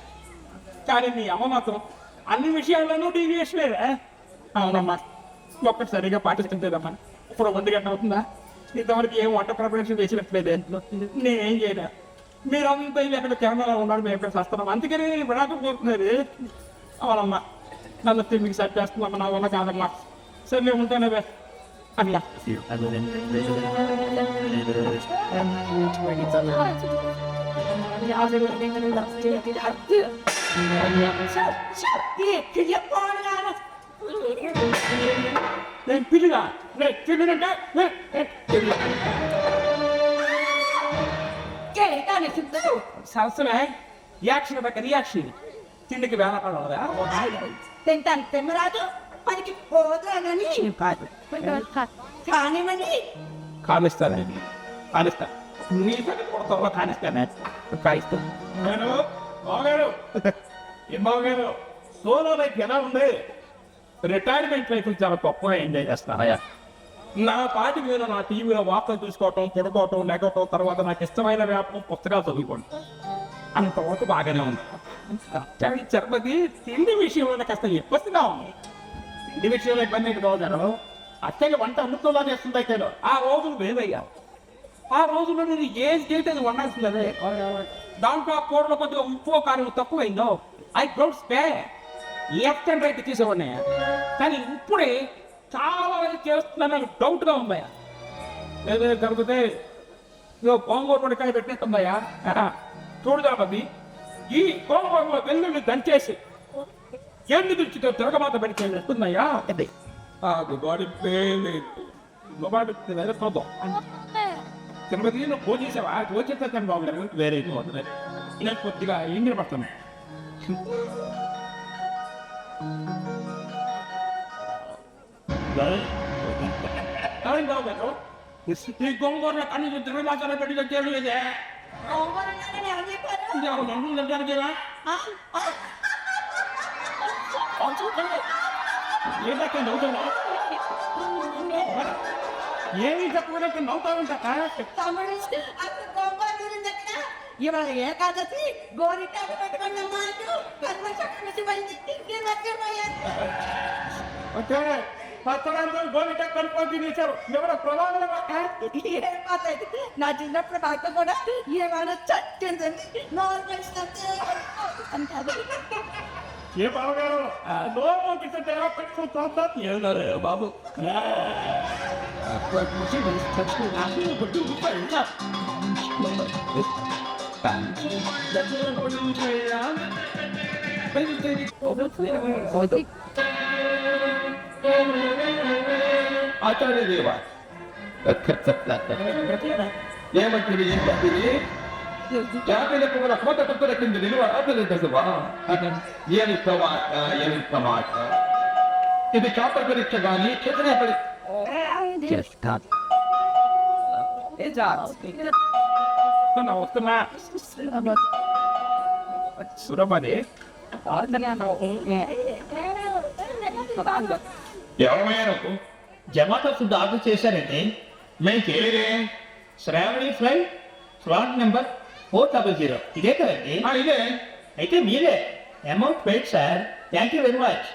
కానీ నీ అమ్మ మాత్రం అన్ని విషయాల్లోనూ డీవియేషన్ లేదా? అవునమ్మా, ఒక్కటి సరిగా పాటిస్తుంటేదమ్మా. ఇప్పుడు 1 గంట అవుతుందా? ఇంతవరకు ఏం వంట ప్రిపరేషన్ చేసినట్లేదే. నేనేం చేయలే. మీరంతా ఎక్కడ కెమెరాలో ఉన్నాడు, మేము ఎక్కడ వస్తున్నాం. అందుకని విడాకులు కోరుతున్నది. అవునమ్మా, నన్ను తిరిగి సెట్ చేస్తున్నామ్మా. నా వల్ల కాదమ్మా. సరే నేను ఉంటానే అట్లా. నేను పిల్లిగా నేను పిల్లినంటే సరసమే యాక్షన్ బట్టి రియాక్షన్ తిండికి వేళపడదా తింటాను తిమ్మరాదు మనకి పోదానని కానివ్వండి కానిస్తానండి కానిస్తా నీ సంగతి కొడతావా కానిస్తానే కాయిస్తాను నేను బాగారు ఏం బాగారు సోలో లైఫ్ ఎలా ఉంది రిటైర్మెంట్ లైఫ్ చాలా గొప్పగా ఎంజాయ్ చేస్తానయ్యా నా పాటి మీద నా టీవీలో వార్తలు చూసుకోవటం తినకోవటం లేకపోవటం తర్వాత నాకు ఇష్టమైన వ్యాపకం పుస్తకాలు చదువుకోండి అంతవరకు బాగానే ఉంది కానీ చెరపతి తిండి విషయంలో కాస్త ఇబ్బందిగా ఉంది తిండి విషయంలో ఇబ్బంది ఏంటి బాగున్నారు అత్తయ్య వంట అన్నిటిలో చేస్తుంది అయితే ఆ రోజులు వేదయ్యా ఆ రోజుల్లో నేను ఏది చేస్తే అది వండాల్సిందే దాంట్లో ఆ కూరలో కొద్దిగా ఉప్పు కారం తక్కువైందో I don't spare left and right తీసేవాడిని కానీ ఇప్పుడే చాలా మంది చేస్తున్నాను డౌట్గా ఉందయ్యా ఏదో జరిగితే ఇదో గోంగూర పడికాయ పెట్టేస్తుందయ్యా చూడదా అది ఈ గోంగూరలో వెల్లుల్లి దంచేసి ఎండు రుచితో తిరగమాత పెడితే వస్తుందయ్యా అది బాడీ చూద్దాం తిరుపతి నువ్వు ఫోన్ చేసావా ఫోన్ చేస్తాను బాబు వేరే నేను కొద్దిగా ఏం నిలబడతాను ఈ గోంగూర కనీసం తిరుగుమాసాలు పెట్టి వచ్చేది లేదే ఏమి చెప్పకుండా నవ్వుతా ఉంటా తమ్ముడు అసలు గోపాల్ గురించి ఎక్కడ ఇవాళ ఏకాదశి గోరిటాకు పెట్టుకున్న మాట పచ్చడానికి గోవిట కనుక్కొని తినేశారు ఎవరో ప్రమాదం నా చిన్నప్పుడు భక్త కూడా ఏమైనా చచ్చిందండి నార్మల్ అంటారు ఏ బాబుగారు ఏమన్నారు బాబు ఆచార్య దేవ ఏమంటుంది ఏంటంటే జాతీయులకు కూడా కోట కొత్తల కింద నిలువ ఆచరించవా ఏమి ప్రమాట ఇది చాప పరీక్ష కానీ చేతనే వస్తున్నా సురమని ఎవరైనా జమాతా ఫుడ్ ఆర్డర్ చేశారండి మేము చేయలేదే శ్రావణి ఫ్లై స్లాట్ నెంబర్ 400 ఇదే కదండి ఇదే అయితే మీరే amount paid sir thank you very much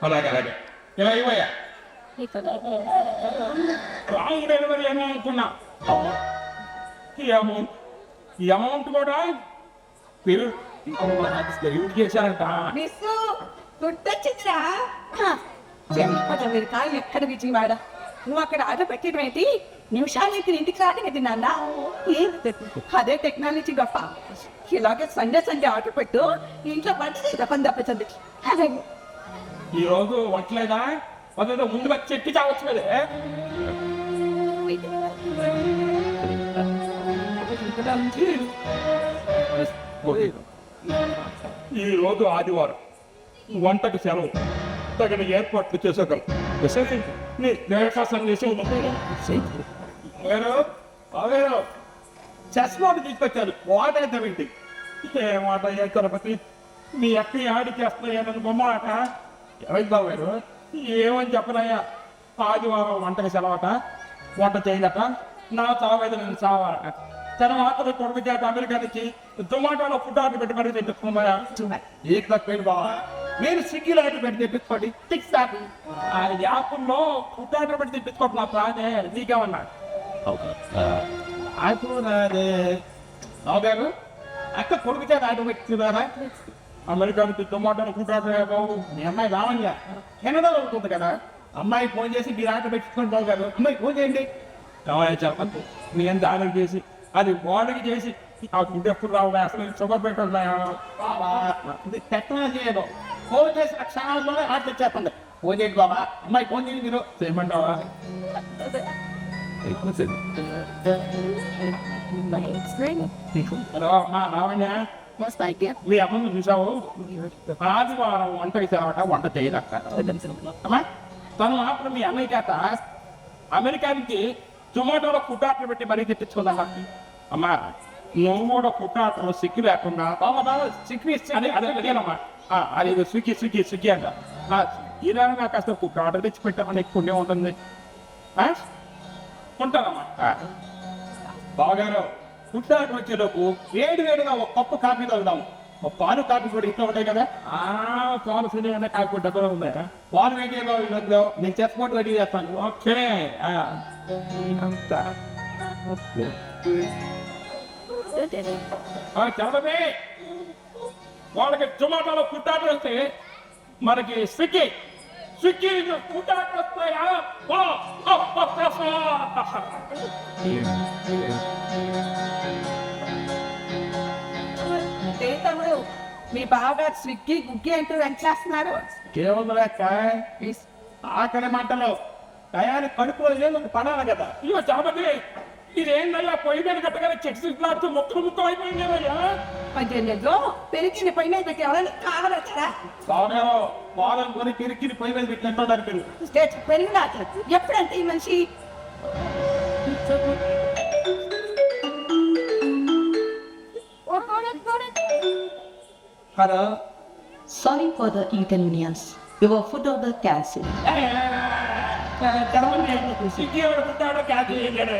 అలాగే అలాగే ఇలా ఇవ్వయా రాంగ్ డెలివరీ అని అనుకున్నా ఈ అమౌంట్ కూడా మీరు చేశారంట మిస్సు గుర్తొచ్చిందిరా మీరు కాయలు ఎక్కడ విజయవాడ నువ్వు అక్కడ ఆర్డర్ పెట్టడం ఏంటి నిమిషాలకి ఇంటికి రాగానే తిన్నా అదే టెక్నాలజీ గొప్ప ఇలాగే సండే ఆర్డర్ పెట్టు ఇంట్లో వంట పని తప్పుతుంది ఈ రోజు వంటలేదా అదేదో ముందు వచ్చి చెట్టి చావచ్చు కదే ఈ రోజు ఆదివారం వంటకు సెలవు తగిన ఏర్పాట్లు చేసుకోగలం చస్మాటు తీసుకొచ్చారు వాటర్ ఏంటి ఏ మాట ఏ తిరుపతి మీ అక్క ఆడికి వస్తున్నాయని బొమ్మాట ఎవరికి బాగారు ఏమని చెప్పనయ్యా ఆదివారం వంటకి సెలవట వంట చేయదట నా చావైతే నేను చావాలట తర్వాత కొడుకు చేత అమెరికా నుంచి జొమాటోలో ఫుడ్ ఆర్డర్ పెట్టి మరీ తెప్పించుకున్నాయా ఏం తక్కువ బావా నేను స్విగ్గీలో ఆర్డర్ పెట్టి తెప్పించుకోండి ఆ యాప్లో ఫుడ్ ఆర్డర్ పెట్టి తెప్పించుకోండి నా ప్రాణే నీకేమన్నా గారు అక్క కొడుకు చేత ఆర్డర్ పెట్టిందారా అమెరికా నుంచి జొమాటోలో ఫుడ్ ఆర్డర్ బాబు మీ అమ్మాయి రావయ్యా కెనడాలో ఉంటుంది కదా అమ్మాయి ఫోన్ చేసి మీరు ఆర్డర్ పెట్టుకోండి బాబు గారు అమ్మాయి ఫోన్ చేయండి చెప్పండి మీ ఎంత ఆర్డర్ చేసి అది వాడికి చేసి ఇది ఎప్పుడు రావు అసలు షుగర్ పెట్టున్నాయా బాబా ఇది టెక్నాలజీ ఏదో ఫోన్ చేసిన క్షణాల్లోనే హార్ట్ వచ్చేస్తుంది ఫోన్ చేయండి బాబా అమ్మాయి ఫోన్ చేయండి మీరు చేయమంటావా హలో అమ్మా రావణ్య మీ అమ్మను చూసావు ఆదివారం వంట వేసావట వంట చేయలేక అమ్మా తను మాత్రం మీ అన్నయ్య చేత అమెరికా నుంచి జొమాటోలో ఫుడ్ ఆర్డర్ పెట్టి మరీ తెప్పించుకుందామా అమ్మా నువ్వు కూడా ఫుడ్ ఆర్డర్ సిక్కి లేకుండా బాబా బాబా సిక్కి అని అదే అడిగానమ్మా అది స్విగ్గీ స్విగ్గీ స్విగ్గీ అంట ఇలా నాకు అసలు ఫుడ్ ఆర్డర్ తెచ్చి పెట్టామని ఎక్కువ పుణ్యం ఉంటుంది ఉంటానమ్మా బావగారు ఫుడ్ ఆర్డర్ వచ్చేలోపు వేడిగా ఒక కప్పు కాఫీ తాగుదాము ఒక పాలు కాఫీ కూడా ఇంట్లో ఉంటాయి కదా పాలు సినిమా కాఫీ కూడా డబ్బులు ఉందా పాలు వేడిగా ఇంట్లో నేను చెప్పబోటు రెడీ చేస్తాను ఓకే చదవే వాళ్ళకి జొమాటోలో ఫుడ్ ఆర్డర్ వస్తే మనకి స్విగ్గీ ఫుడ్ ఆర్డర్ వస్తాయా తమ్ముడు మీ బావగారు స్విగ్గీ గుగ్గి అంటూ వెంటేస్తున్నారు. కేవలం ఆకలి మంటలు టయానికి కడుపులో లేదు పడాలి కదా ఇవో చాపతి ఇదేందయ్యా పొయ్యి మీద కట్టగానే చెక్స్ ముక్కలు అయిపోయిందేమయ్యా 18 పెరిగిన పైన పెట్టి ఎవరైనా కావాలొచ్చారా బావగారు బాదం కొని కిరికిరి పొయ్యి మీద పెట్టినట్టు మీరు స్టేట్ పెరిగినా ఎప్పుడంటే ఈ మనిషి hello Sorry for the inconvenience. Your food order cancelled. Swiggy ఎవరు పుట్టాడో క్యాన్సిల్ చేశాడు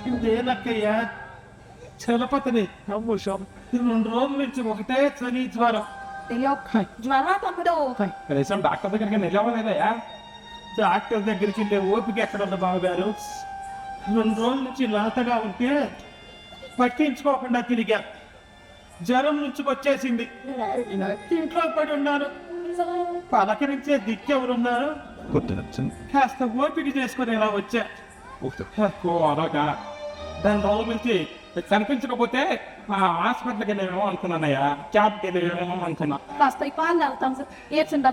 ఇదేనక్కయ్యా చలపతిని 2 రోజుల నుంచి ఒకటే చలి జ్వరం జ్వరం తమ్ముడు కనీసం డాక్టర్ దగ్గరికి నిలవలేదయ్యా డాక్టర్ దగ్గరికి వెళ్ళే ఓపిక ఎక్కడ ఉంది బావగారు 2 రోజుల నుంచి లాతగా ఉంటే పట్టించుకోకుండా తిరిగా జ్వరం నుంచి వచ్చేసింది ఇంట్లో పడి ఉన్నారు పలకరించే దిక్కెవరున్నారు కాస్త ఓపిక చేసుకుని ఇలా వచ్చా అలాగా దాని రోజు నుంచి కనిపించకపోతే ఆ హాస్పిటల్కి వెళ్ళేమో అనుకున్నానయ్యా క్యాబ్కి వెళ్ళేమో అనుకున్నా కాస్త ఈ పాలు తాగుతాం సార్ ఏడ్చండి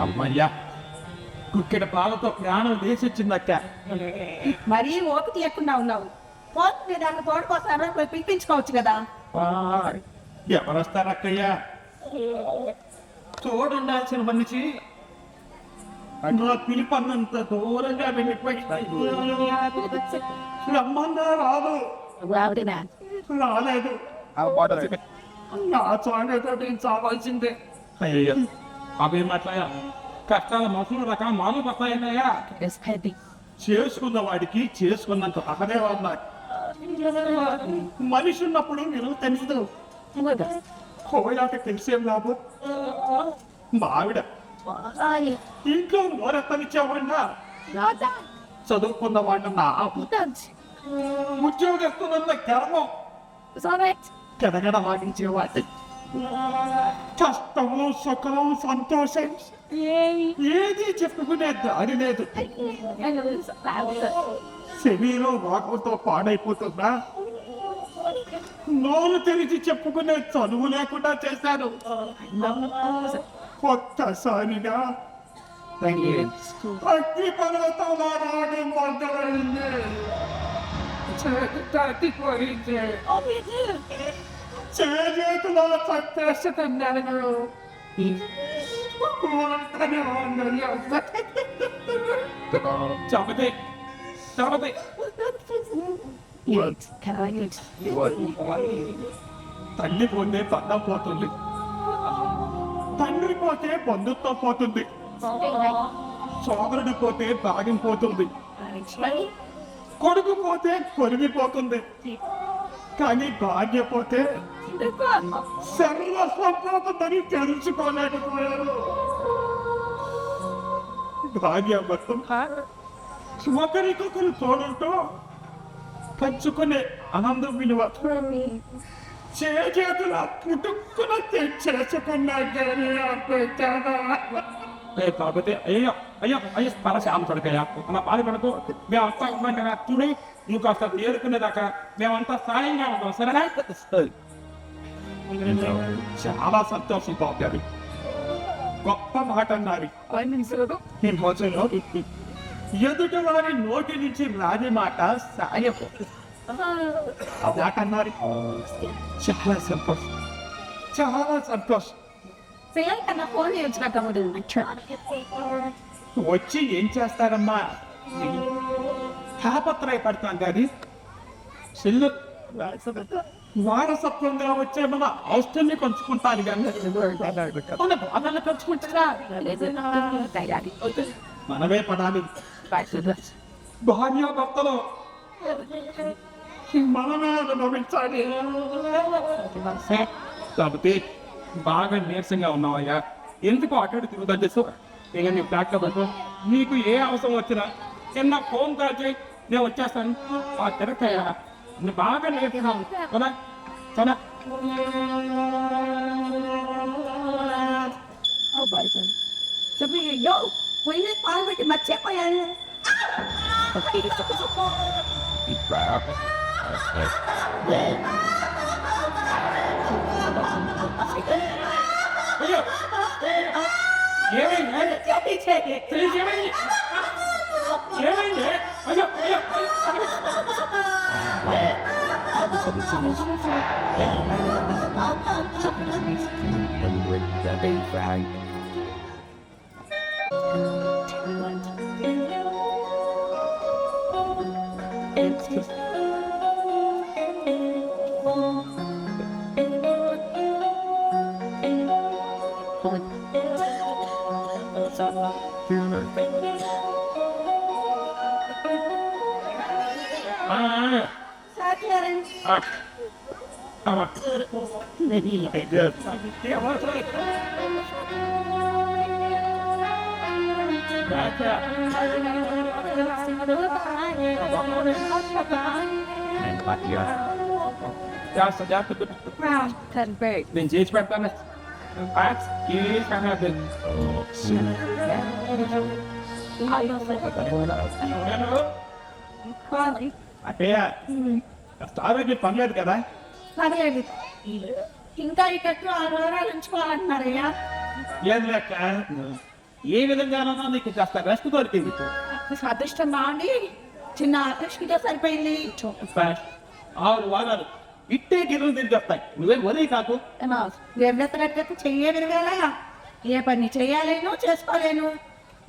అమ్మయ్యా ఇక్కడ పాలతో ప్రాణం వేసొచ్చిందక్క మరీ ఓపిక లేకుండా ఉన్నావు పోతుంది దాన్ని తోడుకోస్తారా పిలిపించుకోవచ్చు కదా ఎవరొస్తారక్కయ్యా తోడుండాల్సిన మనిషి నా పిలిపన్నంత దూరంగా వెళ్ళిపోయి రమ్మన్నా రాదు రాలేదు నా చోటతో నేను చావాల్సిందే అయ్యో అవేం మాట్లాయా కష్టాల మనుషులు రకాల మామూలు వస్తాయన్నాయా చేసుకున్న వాడికి చేసుకున్నంత అక్కడే ఉన్నాయి మనిషి ఉన్నప్పుడు విలువ తెలుసు పోయాక తెలిసేం లాభం మావిడ ఇంట్లో నోరెత్తనిచ్చేవాడినా చదువుకున్న వాడినా ఉద్యోగస్తున్న గర్వం గడగడ వాడించేవాడి కష్టము సుఖము సంతోషం ఏది చెప్పుకునే దారి లేదు. శరీరం వాకుతో పాడైపోతుందా? నోరు తెరిచి చెప్పుకునే చదువు లేకుండా చేశారు. ఒక్కసారిగా అగ్ని పర్వతమానాన్ని మొదలైంది. చేతులో చంపేస్తున్నాను. చపతే చపతే తల్లి పోతే బంధం పోతుంది, తండ్రి పోతే బంధుత్వం పోతుంది, సోదరుడు పోతే భాగ్యం పోతుంది, కొడుకు పోతే కొరిగిపోతుంది. కానీ భాగ్య పోతే సర్వస్వం పోతుందని తెలుసుకోలేకపోయారు. భాగ్య మొత్తం ఒకరికొకరు తోడుంటూ పంచుకునే ఆనందం విలువ చేతుల పుట్టుకున చేసుకున్నా. కాకపోతే అయ్యో అయ్యో అయ్యో పరశాం పడకయ్యా అలా బాధపడకు. మేమంతా ఉన్నాం కదా, చూడే నువ్వు కాస్త తేరుకునేదాకా మేమంతా సాయంగా ఉంటాం, సరేనా? చాలా సంతోషం బాబు, గొప్ప మాట అన్నారు. ఈ రోజుల్లో ఎదుటి వారి నోటి నుంచి రాని మాట సాయం మాట అన్నారు. చాలా సంతోషం, చాలా సంతోషం. వచ్చి ఏం చేస్తారమ్మా? తాపత్రయపడతాం కానీ చెల్లు వారసత్వంగా వచ్చే మన ఆస్తుల్ని పంచుకుంటాను కానీ బాధలు పంచుకుంటారా? మనమే పడాలి. భార్యాభర్తలు మనమే అనుభవించాలి. కాబట్టి బాగా నీరసంగా ఉన్నావయ్యా, ఎందుకు అక్కడ తిరుగుతుంది? ఇక నీ బ్లాక్ లో పడుకో. నీకు ఏ అవసరం వచ్చినా చిన్న ఫోన్ కాల్ చేయి, నేను వచ్చేస్తాను. ఆ తిరగయ్యా, నువ్వు బాగా నీరసంగా ఉంది కదా, కదా? పాల్పెట్టి మర్చిపోయాను. అయ్యో ఏమైంది? ఏమైంది? ఏమైంది? అయ్యో అయ్యో నేను చేసి పెడతాను. ఆరోగ్యం పర్లేదు కదా? ఇంకా ఇక్కడ 6 వారాలు ఉంచుకోవాలంటున్నారయ్యా. లేదు లెక్క, ఏ విధంగానో నీకు కాస్త రెస్ట్ దొరికింది. అదృష్టం బాగుండి చిన్న ఆకర్షణగా సరిపోయింది. 6 వారాలు ఇట్టే గిర్రలు తిరిగి వస్తాయి. నువ్వేం వదిలి కాకు. ఎవరెత్తగట్టు చెయ్యలేదు కదా, ఏ పని చెయ్యాలేను చేసుకోలేను.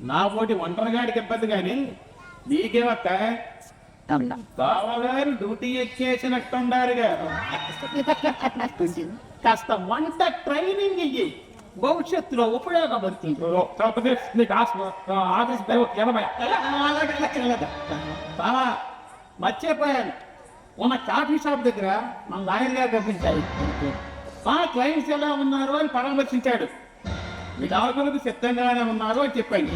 నా పోటీ ఒంటరిగాడికి ఇబ్బంది కానీ నీకేమక్క బావగారు డ్యూటీ ఎక్కేసినట్టుండారుగా. కాస్త వంట ట్రైనింగ్ ఇయ్యి, భవిష్యత్తులో ఉపయోగపడుతుంది. కాకపోతే నీకు ఆఫీస్ బావా మర్చిపోయాను, ఉన్న కాఫీ షాప్ దగ్గర మన లాయర్ గారు పంపించాలి. మా క్లయింట్స్ ఎలా ఉన్నారు అని పరామర్శించాడు. విడాకులకు సిద్ధంగానే ఉన్నారు అని చెప్పాను.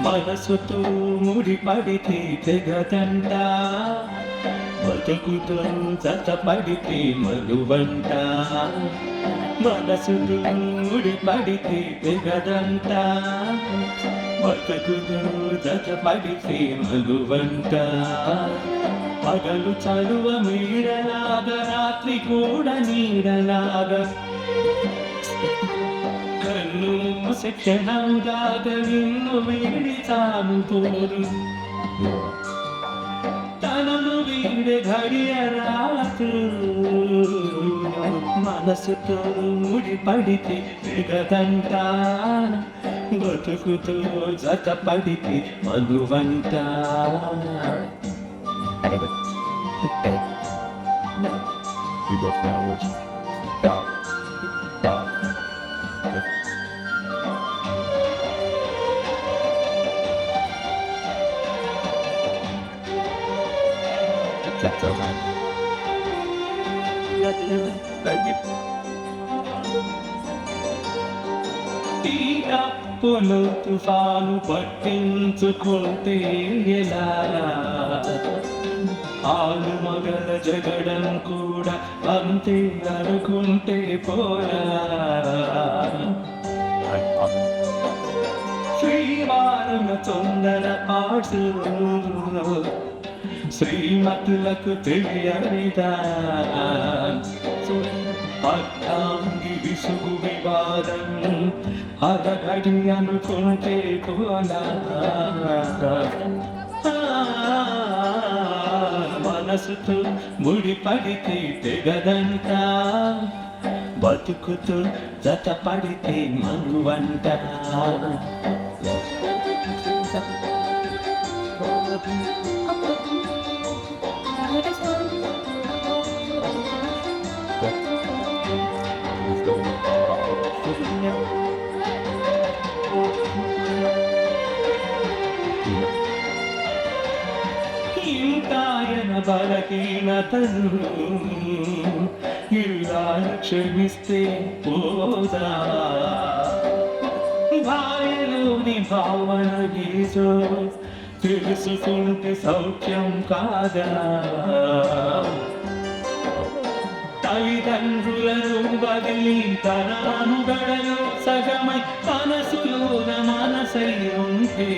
మనసుతో ముడిపడితే తెగదంట, బతుకుతో చచ్చపడితే మరువంట. మనసుతో ముడిపడితే తెగదంట, బతుకుతో చచ్చపడితే మరువంట. పగలు చలువ మీడలాగా, రాత్రి కూడా నీడలాగా, కన్ను శిక్షణందాగ నిన్ను వీడి సాగుతోరు. తనను వీడి ఘడియ రాత్రు, మనసుతో ముడిపడితే దిగదంట, బతుకుతో జతపడితే మధువంట. We go forward. Down. Down. That's okay. Thank you. తీరప్పులు తుఫాను పట్టించుకుంటే ఎలా, ఆలు మగల జగడం కూడా అంతే అనుకుంటే పోరా. శ్రీవారుల తొందర పాటు శ్రీమతులకు తెలియనిదా, అర్థాంగి విసుగు వివాదం అదగడి అనుకుంటే పోలా. మనసుతో ముడిపడితే తెగదంట, బతుకుతూ జతపడితే మరువంట. ఇంతాయన బలహీనతను ఇలా క్షమిస్తే పోదా, భార్యలోని భావన గీసో తెలుసుకుంటే సౌఖ్యం కాదా. తల్లిదండ్రులను బదిలి తన అనుగడలో సగమై మనసులోన మనసై ఉంటే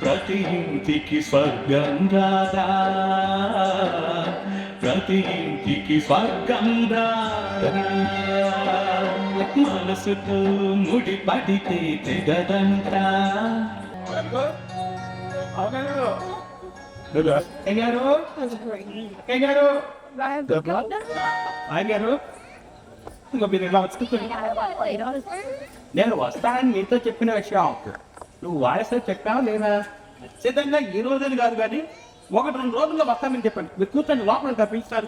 ప్రతి ఇంటికి స్వర్గం రాదా, ప్రతి ఇంటికి స్వర్గం రాదా. మనసుతో ముడిపడితే తెగదంట. నేను వస్తానని నీతో చెప్పిన విషయం నువ్వు వాయిస్ చెప్పావా లేదా? సిద్ధంగా ఈ రోజులు కాదు కానీ 1-2 రోజుల్లో వస్తానని చెప్పండి. మీరు కూర్చొని లోపల తప్పిస్తారు.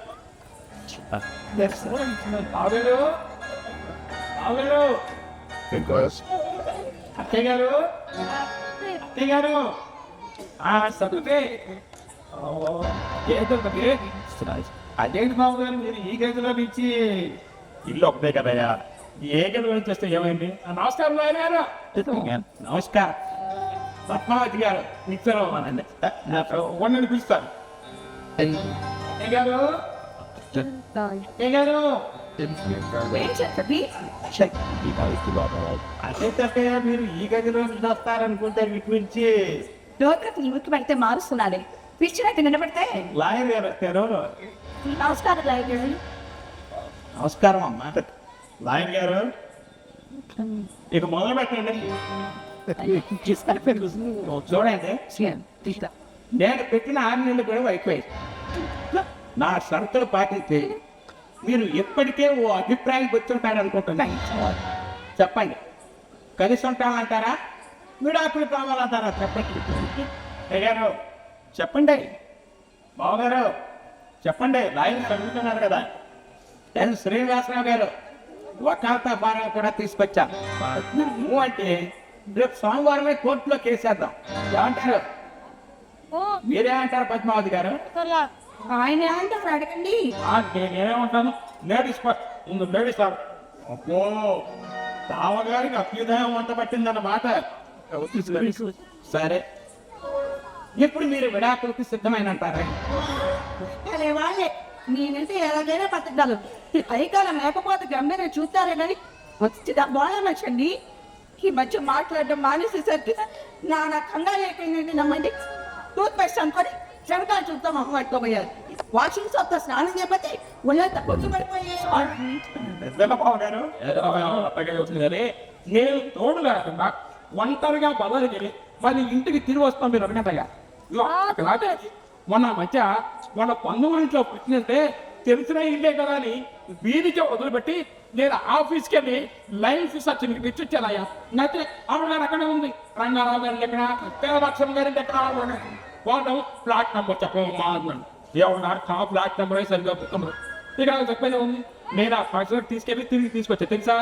అత్తయ్య గారు, అత్తయ్య గారు, సరే అదేంటి బాబు గారు, మీరు ఈ గదిలో నుంచి ఇల్లు ఒకటే కదయ్యా, ఏ గదిలో నుంచి వస్తే ఏమైంది? నమస్కారం నాయన గారు. నమస్కారం. పద్మావతి గారు మిక్సర్ వండని పిలుస్తారు. గారు గారు అదే తప్పయ్య, మీరు ఈ గదిలో నుంచి వస్తారనుకుంటే వినిపించి డోర్కి పెడితే మారుస్తున్నాడే, పిచ్చినట్టు నిలబడితే. లాయర్ గారు వచ్చారు. నమస్కారం లాయర్ గారు. నమస్కారం అమ్మా. లాయర్ గారు ఇక మొదలు పెట్టండి. చూడండి, నేను పెట్టిన 6 నెలలు గడువు అయిపోయింది. నా షరతులు పాటిస్తే మీరు ఎప్పటికే ఓ అభిప్రాయానికి వచ్చుంటారు అనుకుంటున్నాను. చెప్పండి, కలిసి ఉంటామంటారా, విడాకులు కావాలంటారా? చెప్పండి. అయ్యారు చెప్పండి బావగారు, చెప్పండి. లాయర్ చదువుతున్నారు కదా. నేను శ్రీనివాసరావు గారు వకాల్తా బాగా కూడా తీసుకొచ్చా. నువ్వు అంటే రేపు సోమవారమే కోర్టులో కేసేద్దాం. ఏమంటారు? మీరే అంటారు పద్మావతి గారు? ఆయన ఏమంటారు అడగండి. నేనేమంటాను, లేడీస్ ఫస్ట్, ముందు లేడీస్ ఆడు. అబ్బో, బావగారికి అభ్యుదయం వంట పట్టిందన్నమాట. సరే, ఇప్పుడు మీరు విడాకులకి సిద్ధమైనంటారా? అరే వాళ్ళే నేనంటే ఎలాగైనా బతకగలరు. పైకాలం లేకపోతే గంభీర చూస్తారే కానీ వచ్చి బాగా ఈ మధ్య మాట్లాడడం మానేసేసరికి నా కంగారు అయిపోయిందండి. నమ్మండి, టూత్ పేస్ట్ అనుకొని చెమకాలు చూస్తాం అమ్మ పట్టుకోపోయారు. వాషింగ్ సోప్తో స్నానం చేయకపోతే ఒళ్ళంతా కొట్టు పడిపోయారు. బావగారు నేను తోడు లేకుండా ఒంటరిగా బదలికి మళ్ళీ ఇంటికి తిరిగి వస్తాం. మీరు అడిగినట్టుగా మొన్న మధ్య వాళ్ళ బంధువులింట్లో పుట్టినంటే తెలిసిన ఇల్లే కదా అని వీధికి వదిలిపెట్టి నేను ఆఫీస్కి వెళ్ళి లైఫ్ సర్టిఫికెట్ ఇచ్చిచ్చానయ్యా. అయితే ఆవిడ గారు అక్కడే ఉంది, రంగారావు గారి ఎక్కడ, పేదలక్ష్మి గారి ఎక్కడ. వాళ్ళు ఫ్లాట్ నెంబర్ చెప్పమా అన్నాను. ఎవరు ఫ్లాట్ నెంబర్ సరిగ్గా పుట్టమరు. ఇక చెప్పేది ఉంది. నేను ఆ పర్సనల్ తీసుకెళ్ళి తిరిగి తీసుకొచ్చా తెలుసా.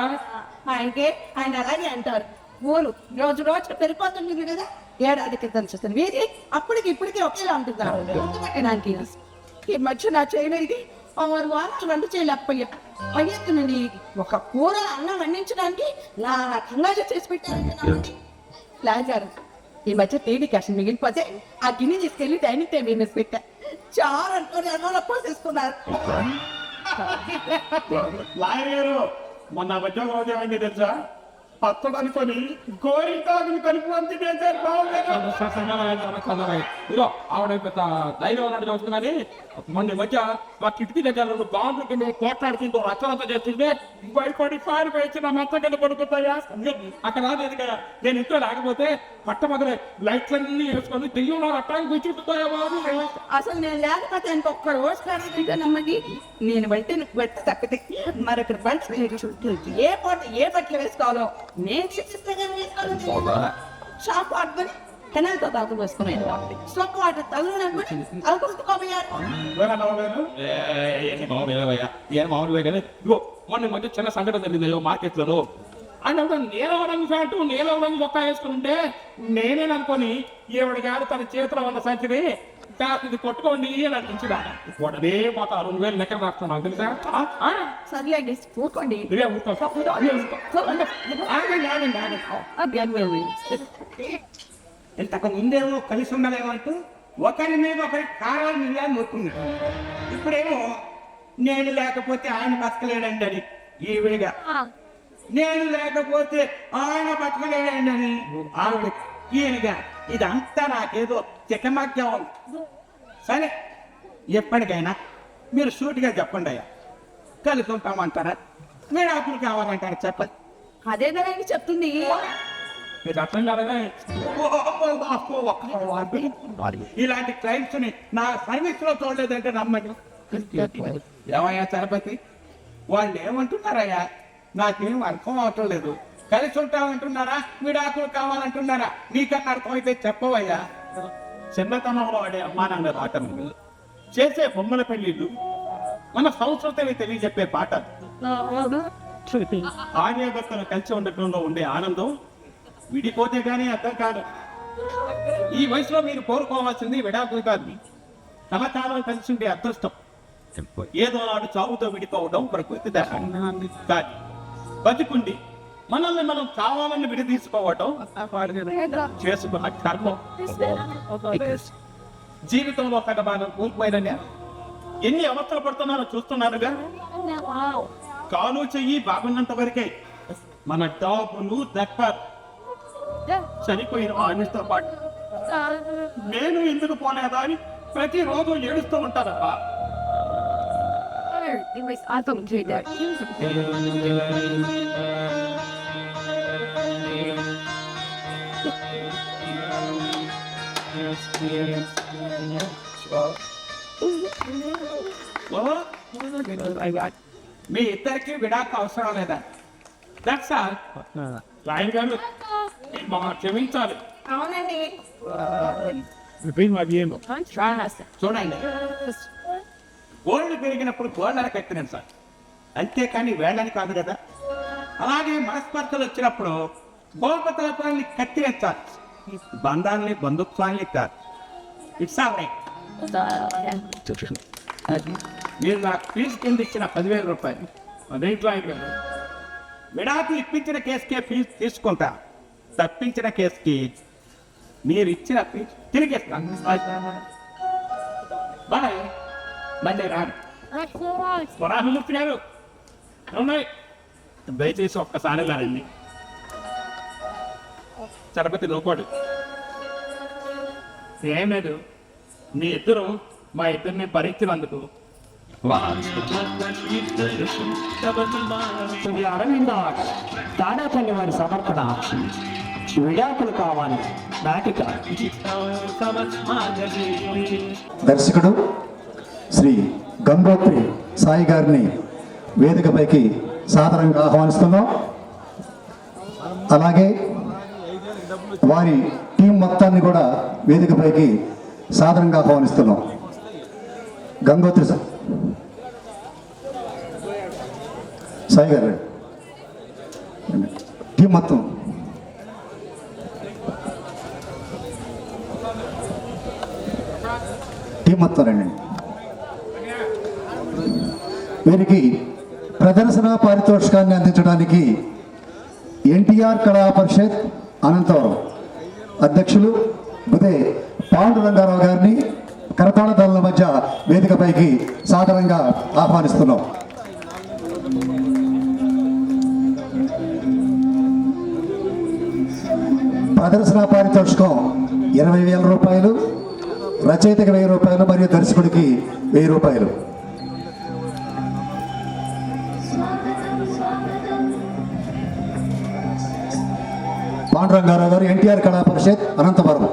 ఆయనకి ఆయన అలాగే అంటారు. ఊరు రోజు రోజు పెరిగిపోతుంది కదా. ఏడాది క్రితం చూస్తాను వీధి అప్పటికి ఇప్పటికీ ఒకేలా ఉంటున్నారు. గుర్తుపెట్టడానికి ఈ మధ్య నా చేయలేదు 6 వారాలు వంట చేయలేకపోయా. అయ్యేనండి ఒక కూర అన్నం వండించడానికి నా రకంగా చేసి పెట్టారు. లాగారు ఈ మధ్య తేడి క్యాషన్ మిగిలిపోతే ఆ గిన్నె తీసుకెళ్లి డైనింగ్ టేబుల్ మీద పెట్టా. చాలా అనుకుని అన్నంలో పోసేస్తున్నారు. లాయర్ గారు మొన్న మధ్య రోజు ఏమైంది తెలుసా? పచ్చడి అనుకొని గోరింటాకుని కలుపు అంతే ఇదో ఆవిడ పెద్ద ధైర్యం ఉన్నట్టు చూస్తున్నది. మొన్న మధ్య మా కిటికీ దగ్గర బాంబులు కింద కోట్లాడుతుందో రచనంతా చేస్తుంటే భయపడి పారిపోయి నా మెత్త కింద పడుకుంటాయా. అక్కడ రాలేదు కదా. నేను ఇంట్లో లేకపోతే పట్టమొదలే లైట్లన్నీ వేసుకొని దెయ్యంలో అట్టానికి కూర్చుంటున్నాయా బాబు. అసలు నేను లేకపోతే ఇంకొక రోజు నమ్మది. నేను బట్టి బట్టి తప్పితే మరొకటి బట్టి ఏ బట్టలు వేసుకోవాలో నేను వేసుకోవాలి. షాప్ ఆడుకొని కెనాల్తో తాగులు వేసుకున్నాను. స్టోక్ వాటర్ తగులు అలుకోబోయారు. మొన్న మధ్య చిన్న సంఘటన జరిగింది మార్కెట్లలో. అంటే నీలవ రంగు ప్యాంటు నీలవ రంగు మొక్క వేసుకుంటే నేనేననుకొని ఈవిడ గారు తన చేతిలో ఉన్న సంచిని ఇది కొట్టుకోండి అని అనిపించింది. వాడనే పోతా 2000 లెక్క రాస్తున్నాను తెలుసా. సర్లేండి కూర్చోండి. ఇంతకు ముందేమో కలిసి ఉండలేమంటూ ఒకరి మీద ఒకరి కారాలు మిల్లాన్ని నొక్కున్నాడు. ఇప్పుడేమో నేను లేకపోతే ఆయన బతకలేడండి అని ఈవిడిగా, నేను లేకపోతే ఆయన బతకలేడండి అని ఆవిడ ఈయనగా. ఇదంతా నాకేదో చికమగ్గా ఉంది. సరే, ఎప్పటికైనా మీరు సూటిగా చెప్పండి అయ్యా, కలిసి ఉంటామంటారా, విడాకులు కావాలంటారా చెప్పండి. అదే కదండి చెప్తుంది. మీరు అర్థం కాదనే ఇలాంటి క్లైంట్స్ ని నా సర్వీస్ లో చూడలేదంటే నమ్మకం. ఏమయ్యా చలపతి, వాళ్ళు ఏమంటున్నారయ్యా? నాకేం అర్థం అవటం లేదు. కలిసి ఉంటామంటున్నారా, విడాకులు కావాలంటున్నారా? నీకన్నా అర్థమైతే చెప్పవయ్యా. చిన్నతనంలో వాడే అమ్మానాన్న ఆటలు, చేసే బొమ్మల పెళ్లిళ్ళు, మన సంస్కృతిని తెలియజెప్పే పాట, ఆర్యభక్తులు కలిసి ఉండటంలో ఉండే ఆనందం విడిపోతే గానీ అర్థం కాదు. ఈ వయసులో మీరు కోరుకోవాల్సింది విడాకులు కాదు, సహకారం కలిసి ఉండే అదృష్టం. ఏదో నాడు చావుతో విడిపోవడం ప్రకృతి దర్శనం కాదు. బతికుండి మనల్ని మనం కావాలని విడదీసుకోవటం చేసుకున్న కర్మం. జీవితంలో ఒక మనం కోల్పోయిన ఎన్ని అవస్థలు పడుతున్నారో చూస్తున్నారుగా. కాలు చెయ్యి బాగున్నంత వరకే మన డాబులు దక్కారు. చనిపోయిన ఆమెతో పాటు నేను ఎందుకు పోలేదా అని ప్రతిరోజు ఏడుస్తూ ఉంటారబ్బా. మీ ఇద్దరికి విడాకు అవసరం లేదా? That's all. రాయల్ గారు క్షమించాలి. అవునండి, Prima viemo. చూడండి, గోల్డ్ పెరిగినప్పుడు గోల్డ్ కట్టినాను సార్, అంతేకాని వేళ్ళని కాదు కదా. అలాగే మనస్పర్ధలు వచ్చినప్పుడు గోపతలపాలని కట్టినాను సార్, బంధాలని బంధుత్వాన్ని కాదు. It's all right. మీరు నాకు ఫీజు కింద ఇచ్చిన 10,000 రూపాయలు అదేంట్లో అయిపోయాను. విడాకులు ఇప్పించిన కేసుకే ఫీజు తీసుకుంటా, తప్పించిన కేసుకి మీరు ఇచ్చిన ఫీజు తిరిగేస్తాను. బాయ్. మళ్ళీ రాను. పురాణమూర్తి గారు ఉన్నాయి, దయచేసి ఒక్కసారి రండి. చలపతి లోకోడు ఏం లేదు, మీ ఇద్దరు మా ఇద్దరిని పరీక్షలందుకు శ్రీ అరవింద తాడాపల్లి వారి సమర్పణ విడాకులు కావాలి నాటిక. దర్శకుడు శ్రీ గంగోత్రి సాయి గారిని వేదికపైకి సాదరంగా ఆహ్వానిస్తున్నాం. అలాగే వారి టీం మొత్తాన్ని కూడా వేదికపైకి సాదరంగా ఆహ్వానిస్తున్నాం. గంగోత్రి సాయి గారు టీం మొత్తం రండి. వీరికి ప్రదర్శన పారితోషికాన్ని అందించడానికి ఎన్టీఆర్ కళా పరిషత్ అనంతవరం అధ్యక్షులు బుదే పాండురంగారావు గారిని కరతాళ దళాల మధ్య వేదికపైకి సాదరంగా ఆహ్వానిస్తున్నాం. ప్రదర్శన పారితోషికం 20,000 రూపాయలు, రచయితకి 1,000 రూపాయలు మరియు దర్శకుడికి 1,000 రూపాయలు. పాండురంగారావు గారు, ఎన్టీఆర్ కళా పరిషత్ అనంతపురం.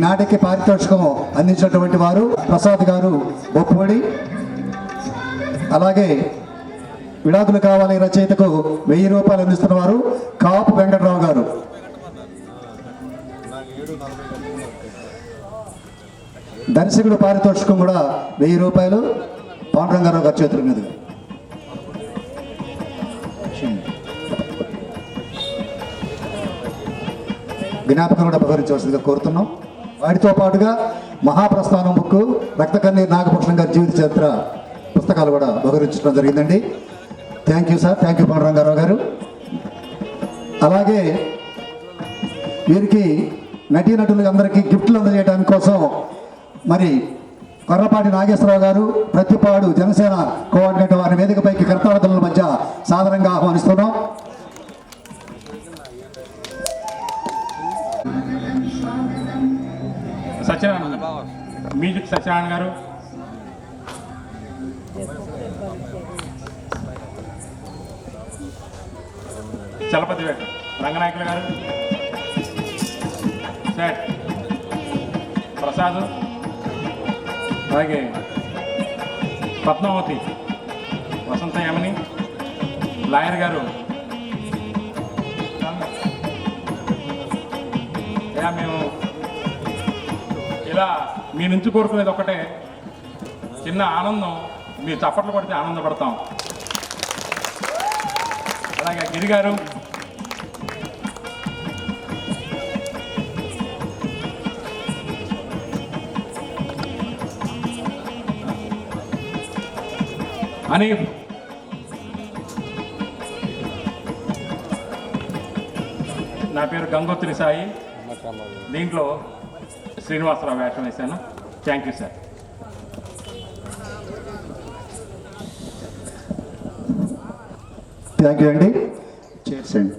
నాటికి పారితోషికం అందించినటువంటి వారు ప్రసాద్ గారు బొప్పడి. అలాగే విడాకులు కావాలి రచయితకు 1,000 రూపాయలు అందిస్తున్న వారు కాపు వెంకటరావు గారు. దర్శకుడు పారితోషికం కూడా 1,000 రూపాయలు పాండురంగారావు గారి చేతుల మీదుగా. జ్ఞాపకం కూడా బహుకరించవలసిందిగా కోరుతున్నాం. వాటితో పాటుగా మహాప్రస్థానం బుక్, రక్తకన్నీర్ నాగభూషణం గారి జీవిత చరిత్ర పుస్తకాలు కూడా బహుకరించడం జరిగిందండి. Thank you sir, thank you Panduranga Rao గారు. అలాగే వీరికి నటీనటులకు అందరికీ గిఫ్ట్లు అందజేయడానికి కోసం మరి కొర్రపాటి నాగేశ్వరరావు గారు, ప్రతిపాడు జనసేన కోఆర్డినేటర్ వారి వేదికపైకి కర్తావతుల మధ్య సాదరంగా ఆహ్వానిస్తున్నాం. సత్యనారాయణ మ్యూజిక్ సత్యనారాయణ గారు, చలపతి వేట రంగనాయకులు గారు, సార్ ప్రసాద్, అలాగే పద్మావతి, వసంత యమని, లాయర్ గారు. మేము ఇలా మీ నుంచి కోరుకునేది ఒకటే, చిన్న ఆనందం, మీరు చప్పట్లు కొడితే ఆనందపడతాం. అలాగే గిరి గారు, అని నా పేరు గంగోత్రి సాయి, దీంట్లో శ్రీనివాసరావు వేషం వేశాను. Thank you sir. Thank you అండి. చేర్చండి.